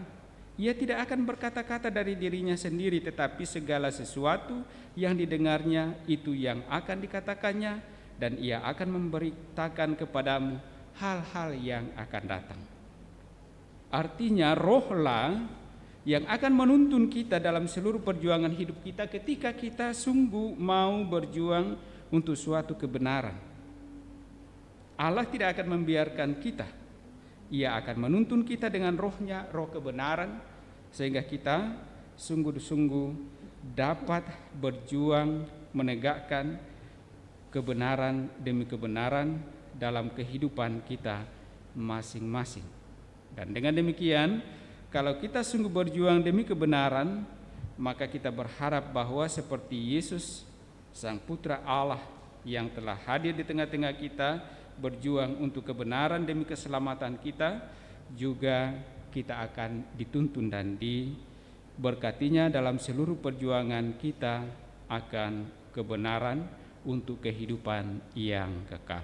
ia tidak akan berkata-kata dari dirinya sendiri, tetapi segala sesuatu yang didengarnya itu yang akan dikatakannya, dan ia akan memberitakan kepadamu hal-hal yang akan datang. Artinya rohlah yang akan menuntun kita dalam seluruh perjuangan hidup kita ketika kita sungguh mau berjuang untuk suatu kebenaran. Allah tidak akan membiarkan kita. Ia akan menuntun kita dengan rohnya, roh kebenaran, sehingga kita sungguh-sungguh dapat berjuang menegakkan kebenaran demi kebenaran dalam kehidupan kita masing-masing. Dan dengan demikian, kalau kita sungguh berjuang demi kebenaran, maka kita berharap bahwa seperti Yesus, Sang Putra Allah yang telah hadir di tengah-tengah kita, berjuang untuk kebenaran demi keselamatan kita, juga kita akan dituntun dan diberkatinya dalam seluruh perjuangan kita akan kebenaran untuk kehidupan yang kekal.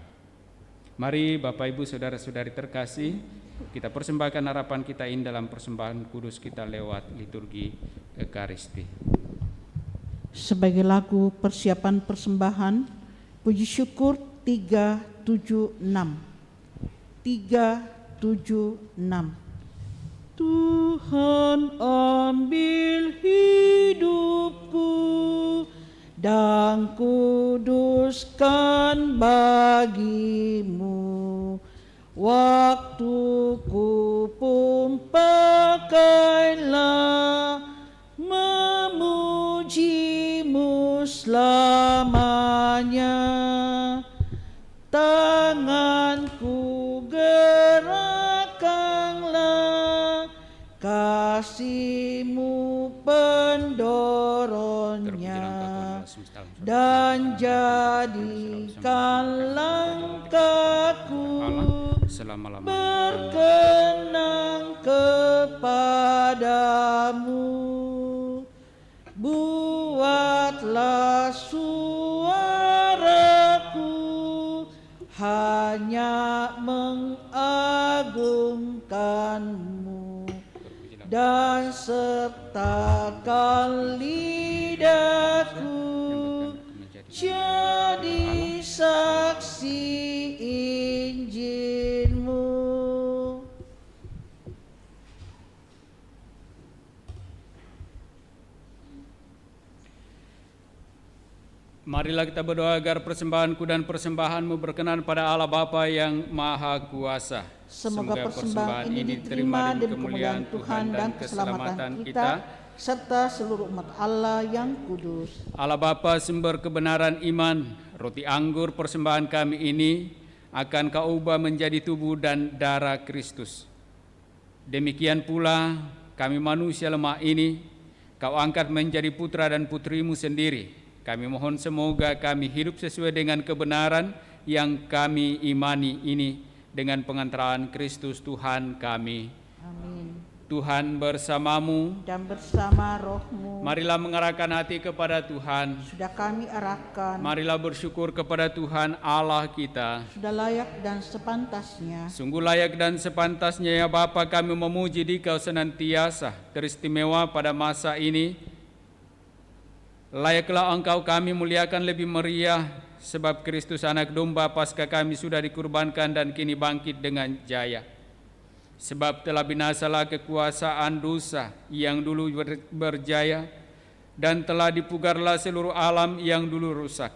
Mari Bapak Ibu Saudara-saudari terkasih, kita persembahkan harapan kita ini dalam persembahan kudus kita lewat liturgi Ekaristi. Sebagai lagu persiapan persembahan, puji syukur 376. 376. Tuhan ambil hidupku dan kuduskan bagimu. Waktuku pun pakailah memujimu selamanya. Tanganku dirimu pendorongnya, dan jadikan langkahku berkenan kepadamu. Buatlah suaraku hanya mengagungkanmu, dan sertakan lidahku jadi saksi Injilmu. Marilah kita berdoa agar persembahanku dan persembahanmu berkenan pada Allah Bapa yang Maha Kuasa. Semoga persembahan ini diterima demi kemuliaan Tuhan dan keselamatan kita, serta seluruh umat Allah yang kudus. Allah Bapa, sumber kebenaran iman, roti anggur persembahan kami ini akan Kau ubah menjadi tubuh dan darah Kristus. Demikian pula kami manusia lemah ini Kau angkat menjadi putra dan putrimu sendiri. Kami mohon semoga kami hidup sesuai dengan kebenaran yang kami imani ini dengan pengantaran Kristus Tuhan kami. Amin. Tuhan bersamamu Dan bersama rohmu. Marilah mengarahkan hati kepada Tuhan. Sudah kami arahkan. Marilah bersyukur kepada Tuhan Allah kita. Sudah layak dan sepantasnya. Sungguh layak dan sepantasnya ya Bapa, kami memuji Dikau senantiasa teristimewa pada masa ini. Layaklah Engkau kami muliakan lebih meriah, sebab Kristus anak domba Paskah kami sudah dikurbankan dan kini bangkit dengan jaya. Sebab telah binasalah kekuasaan dosa yang dulu berjaya, dan telah dipugarlah seluruh alam yang dulu rusak.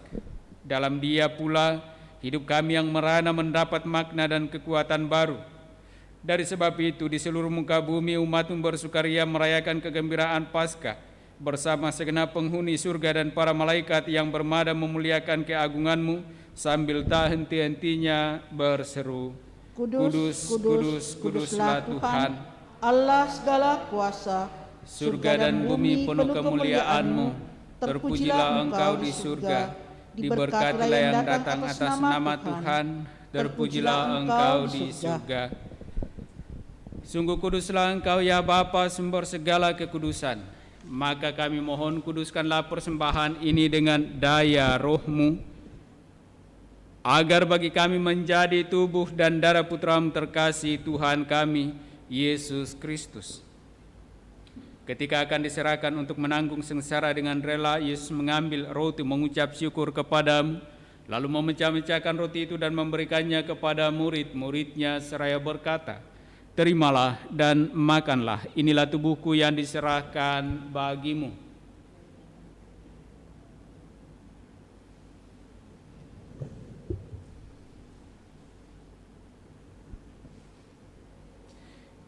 Dalam Dia pula hidup kami yang merana mendapat makna dan kekuatan baru. Dari sebab itu di seluruh muka bumi umat-Mu bersukaria merayakan kegembiraan Paskah bersama segenap penghuni surga dan para malaikat yang bermada memuliakan keagungan-Mu sambil tak henti-hentinya berseru, Kudus, kudus, kuduslah Tuhan, Allah segala kuasa. Surga dan bumi penuh kemuliaan-Mu. Terpujilah Engkau di surga, diberkatilah yang datang atas nama Tuhan, terpujilah Engkau di surga. Sungguh kuduslah Engkau ya Bapa, sumber segala kekudusan. Maka kami mohon kuduskanlah persembahan ini dengan daya roh-Mu, agar bagi kami menjadi tubuh dan darah Putra-Mu terkasih Tuhan kami, Yesus Kristus. Ketika akan diserahkan untuk menanggung sengsara dengan rela, Yesus mengambil roti, mengucap syukur kepada-Mu, lalu memecah-mecahkan roti itu dan memberikannya kepada murid-muridnya seraya berkata, Terimalah dan makanlah, inilah tubuhku yang diserahkan bagimu.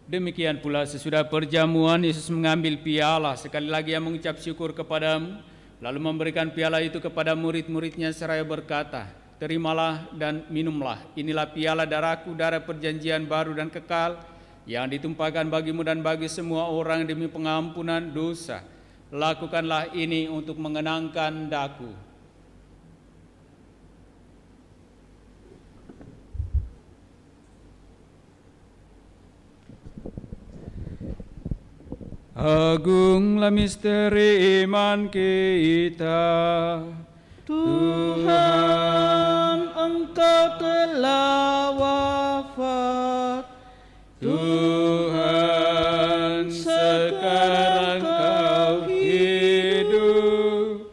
Demikian pula sesudah perjamuan, Yesus mengambil piala, sekali lagi yang mengucap syukur kepada-Mu, lalu memberikan piala itu kepada murid-muridnya seraya berkata, Terimalah dan minumlah, inilah piala darahku, darah perjanjian baru dan kekal, yang ditumpahkan bagimu dan bagi semua orang demi pengampunan dosa. Lakukanlah ini untuk mengenangkan daku. Agunglah misteri iman kita. Tuhan, Engkau telah wafat. Tuhan, sekarang Kau hidup.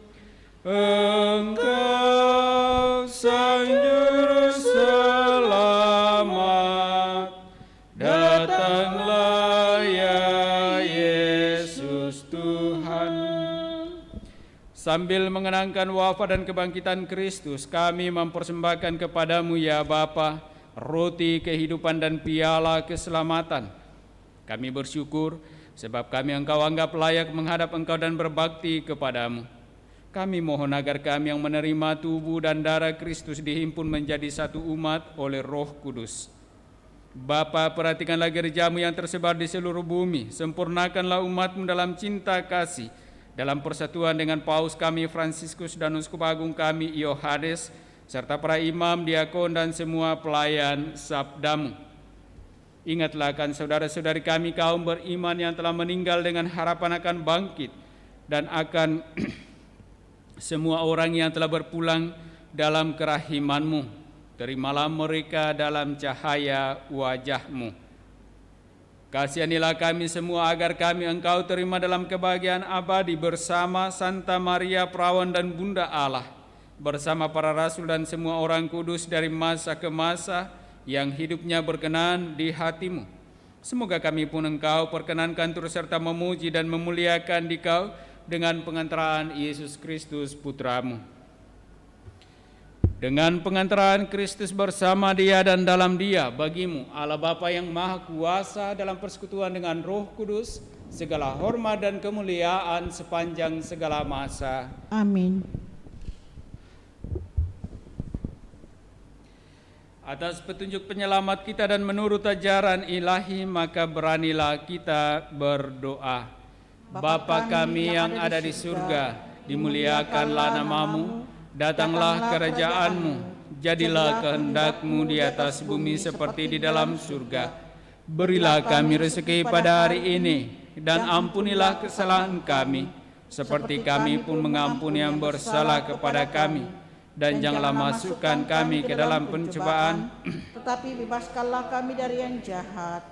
Engkau Sang Juru Selamat. Datanglah ya Yesus Tuhan. Sambil mengenangkan wafat dan kebangkitan Kristus, kami mempersembahkan kepada-Mu ya Bapa, roti kehidupan dan piala keselamatan. Kami bersyukur sebab kami Engkau anggap layak menghadap Engkau dan berbakti kepada-Mu. Kami mohon agar kami yang menerima tubuh dan darah Kristus dihimpun menjadi satu umat oleh Roh Kudus. Bapa, perhatikanlah gerejamu yang tersebar di seluruh bumi. Sempurnakanlah umatmu dalam cinta kasih, dalam persatuan dengan Paus kami Fransiskus dan Uskup Agung kami Yohanes, serta para imam, diakon, dan semua pelayan sabdamu. Ingatlah akan saudara-saudari kami kaum beriman yang telah meninggal dengan harapan akan bangkit, dan akan semua orang yang telah berpulang dalam kerahiman-Mu. Terimalah mereka dalam cahaya wajah-Mu. Kasihanilah kami semua agar kami Engkau terima dalam kebahagiaan abadi bersama Santa Maria Perawan dan Bunda Allah, bersama para rasul dan semua orang kudus dari masa ke masa, yang hidupnya berkenan di hati-Mu. Semoga kami pun Engkau perkenankan turut serta memuji dan memuliakan Dikau dengan pengantaraan Yesus Kristus Putra-Mu. Dengan pengantaraan Kristus bersama Dia dan dalam Dia, bagi-Mu Allah Bapa yang Maha Kuasa dalam persekutuan dengan Roh Kudus, segala hormat dan kemuliaan sepanjang segala masa. Amin. Atas petunjuk penyelamat kita dan menurut ajaran ilahi, maka beranilah kita berdoa. Bapa kami yang ada di surga, dimuliakanlah nama-Mu, datanglah kerajaan-Mu, jadilah kehendak-Mu di atas bumi seperti di dalam surga. Berilah kami rezeki pada hari ini, dan ampunilah kesalahan kami, seperti kami pun mengampuni yang bersalah kepada kami. Dan janganlah masukkan kami ke dalam pencobaan, tetapi bebaskanlah kami dari yang jahat.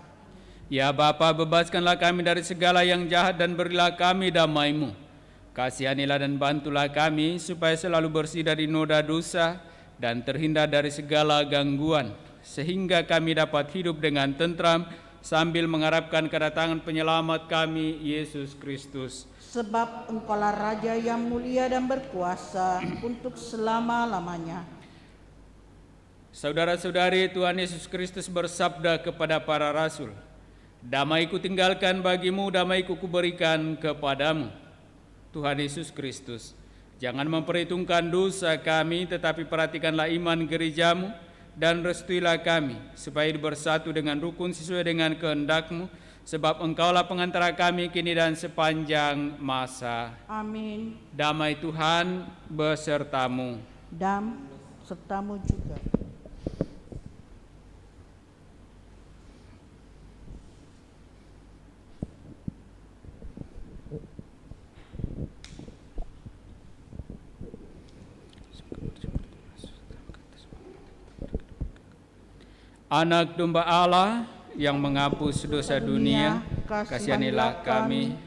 Ya Bapa, bebaskanlah kami dari segala yang jahat dan berilah kami damai-Mu. Kasihanilah dan bantulah kami supaya selalu bersih dari noda dosa dan terhindar dari segala gangguan, sehingga kami dapat hidup dengan tentram sambil mengharapkan kedatangan penyelamat kami, Yesus Kristus. Sebab Engkaulah Raja yang mulia dan berkuasa untuk selama-lamanya. Saudara-saudari, Tuhan Yesus Kristus bersabda kepada para rasul, "Damai-Ku tinggalkan bagimu, damai-Ku kuberikan kepadamu." Tuhan Yesus Kristus, jangan memperhitungkan dosa kami, tetapi perhatikanlah iman gerejamu, dan restuilah kami, supaya bersatu dengan rukun sesuai dengan kehendak-Mu, sebab Engkaulah pengantara kami kini dan sepanjang masa. Amin. Damai Tuhan besertamu. Dan sertamu juga. Anak domba Allah yang menghapus dosa dunia, kasihanilah kami.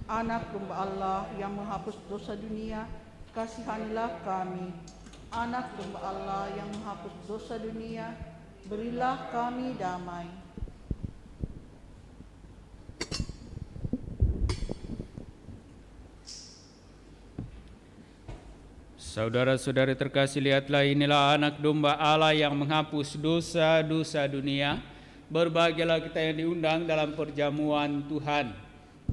Anak domba Allah yang menghapus dosa dunia, kasihanilah kami. Anak domba Allah yang menghapus dosa dunia, berilah kami damai. Saudara-saudari terkasih, lihatlah, inilah anak domba Allah yang menghapus dosa-dosa dunia. Berbahagialah kita yang diundang dalam perjamuan Tuhan.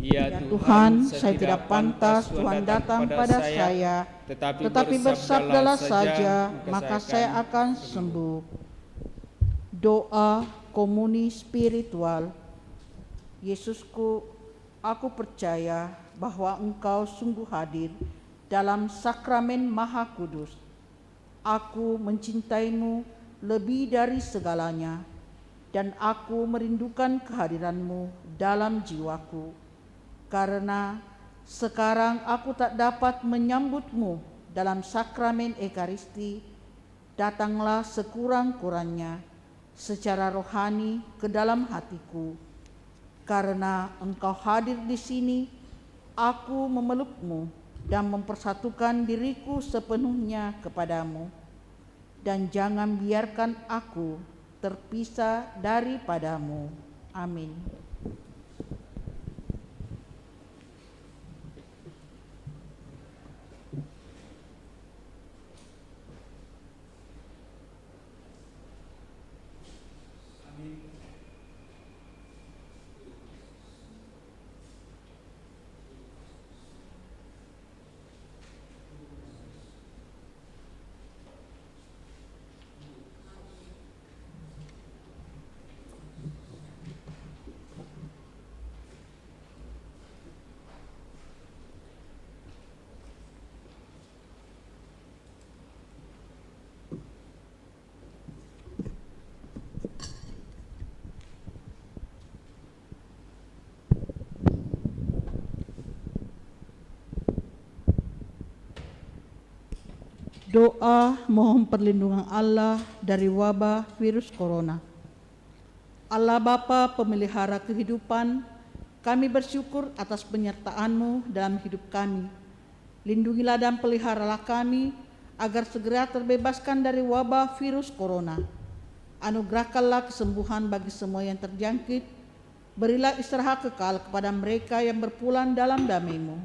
Ya Tuhan, saya tidak pantas Tuhan datang pada saya, tetapi bersabdalah saja, maka saya akan sembuh. Doa komuni spiritual. Yesusku, aku percaya bahwa Engkau sungguh hadir dalam sakramen Maha Kudus. Aku mencintaimu lebih dari segalanya, dan aku merindukan kehadiran-Mu dalam jiwaku. Karena sekarang aku tak dapat menyambut-Mu dalam sakramen Ekaristi, datanglah sekurang-kurangnya secara rohani ke dalam hatiku. Karena Engkau hadir di sini, aku memeluk-Mu dan mempersatukan diriku sepenuhnya kepadamu. Dan jangan biarkan aku terpisah daripadamu. Amin. Doa mohon perlindungan Allah dari wabah virus corona. Allah Bapa pemelihara kehidupan, kami bersyukur atas penyertaan-Mu dalam hidup kami. Lindungilah dan peliharalah kami agar segera terbebaskan dari wabah virus corona. Anugerahkanlah kesembuhan bagi semua yang terjangkit. Berilah istirahat kekal kepada mereka yang berpulang dalam damai-Mu.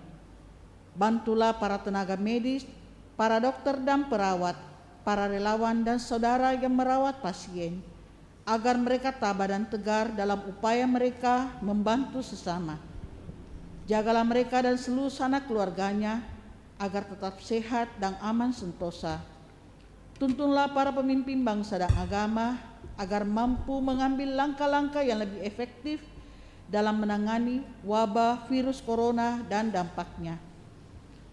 Bantulah para tenaga medis, para dokter dan perawat, para relawan dan saudara yang merawat pasien, agar mereka tabah dan tegar dalam upaya mereka membantu sesama. Jagalah mereka dan seluruh sanak keluarganya, agar tetap sehat dan aman sentosa. Tuntunlah para pemimpin bangsa dan agama, agar mampu mengambil langkah-langkah yang lebih efektif dalam menangani wabah virus corona dan dampaknya.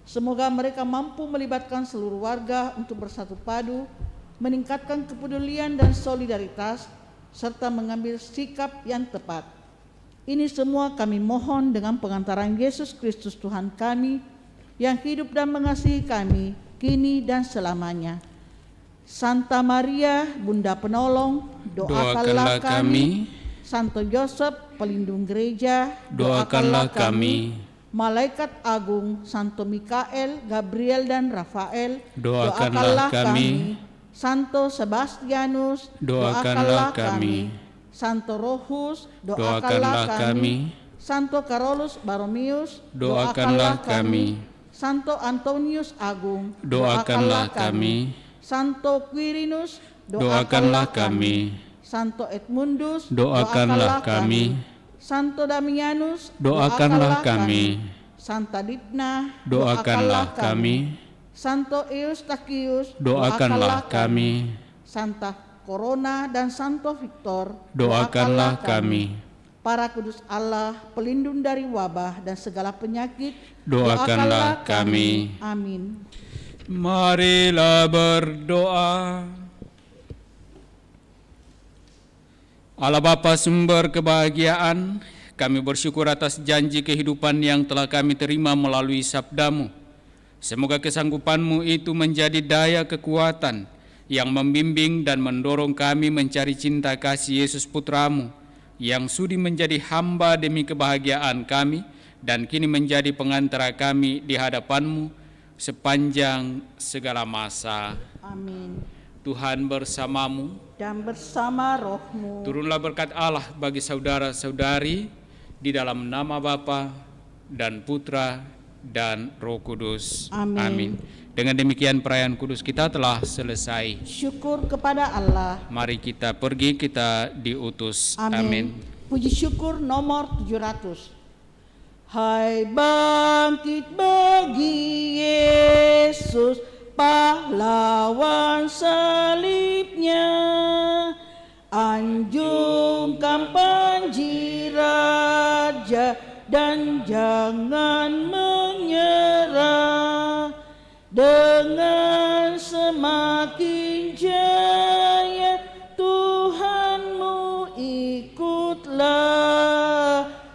Semoga mereka mampu melibatkan seluruh warga untuk bersatu padu, meningkatkan kepedulian dan solidaritas, serta mengambil sikap yang tepat. Ini semua kami mohon dengan pengantaran Yesus Kristus Tuhan kami, yang hidup dan mengasihi kami, kini dan selamanya. Santa Maria, Bunda Penolong, doakanlah kami. Santo Yosef, pelindung gereja, Doakanlah kami. Malaikat Agung, Santo Mikael, Gabriel dan Rafael, Doakanlah kami. Santo Sebastianus, Doakanlah kami. Santo Rohus, Doakanlah kami. Santo Carolus Baromius, Doakanlah kami. Santo Antonius Agung, Doakanlah kami. Santo Quirinus, Doakanlah kami. Santo Edmundus, Doakanlah kami. Santo Damianus, Doakanlah kami. Santa Dipna, Doakanlah kami. Santo Eustachius, Doakanlah kami. Santa Corona dan Santo Victor, Doakanlah kami. Para kudus Allah, pelindung dari wabah dan segala penyakit, Doakanlah kami. Amin. Marilah berdoa. Allah Bapa sumber kebahagiaan, kami bersyukur atas janji kehidupan yang telah kami terima melalui sabda-Mu. Semoga kesanggupan-Mu itu menjadi daya kekuatan yang membimbing dan mendorong kami mencari cinta kasih Yesus Putra-Mu, yang sudi menjadi hamba demi kebahagiaan kami dan kini menjadi pengantara kami di hadapan-Mu sepanjang segala masa. Amin. Tuhan bersamamu Dan bersama rohmu. Turunlah berkat Allah bagi saudara-saudari di dalam nama Bapa dan Putra dan Roh Kudus. Amin. Dengan demikian perayaan kudus kita telah selesai. Syukur kepada Allah. Mari kita pergi, kita diutus. Amin. Puji syukur nomor 700. Hai bangkit bagi Yesus, pahlawan salibnya, anjungkan panji raja dan jangan menyerah. Dengan semakin jaya Tuhanmu ikutlah,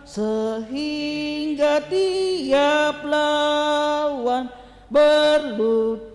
sehingga tiap lawan berlutut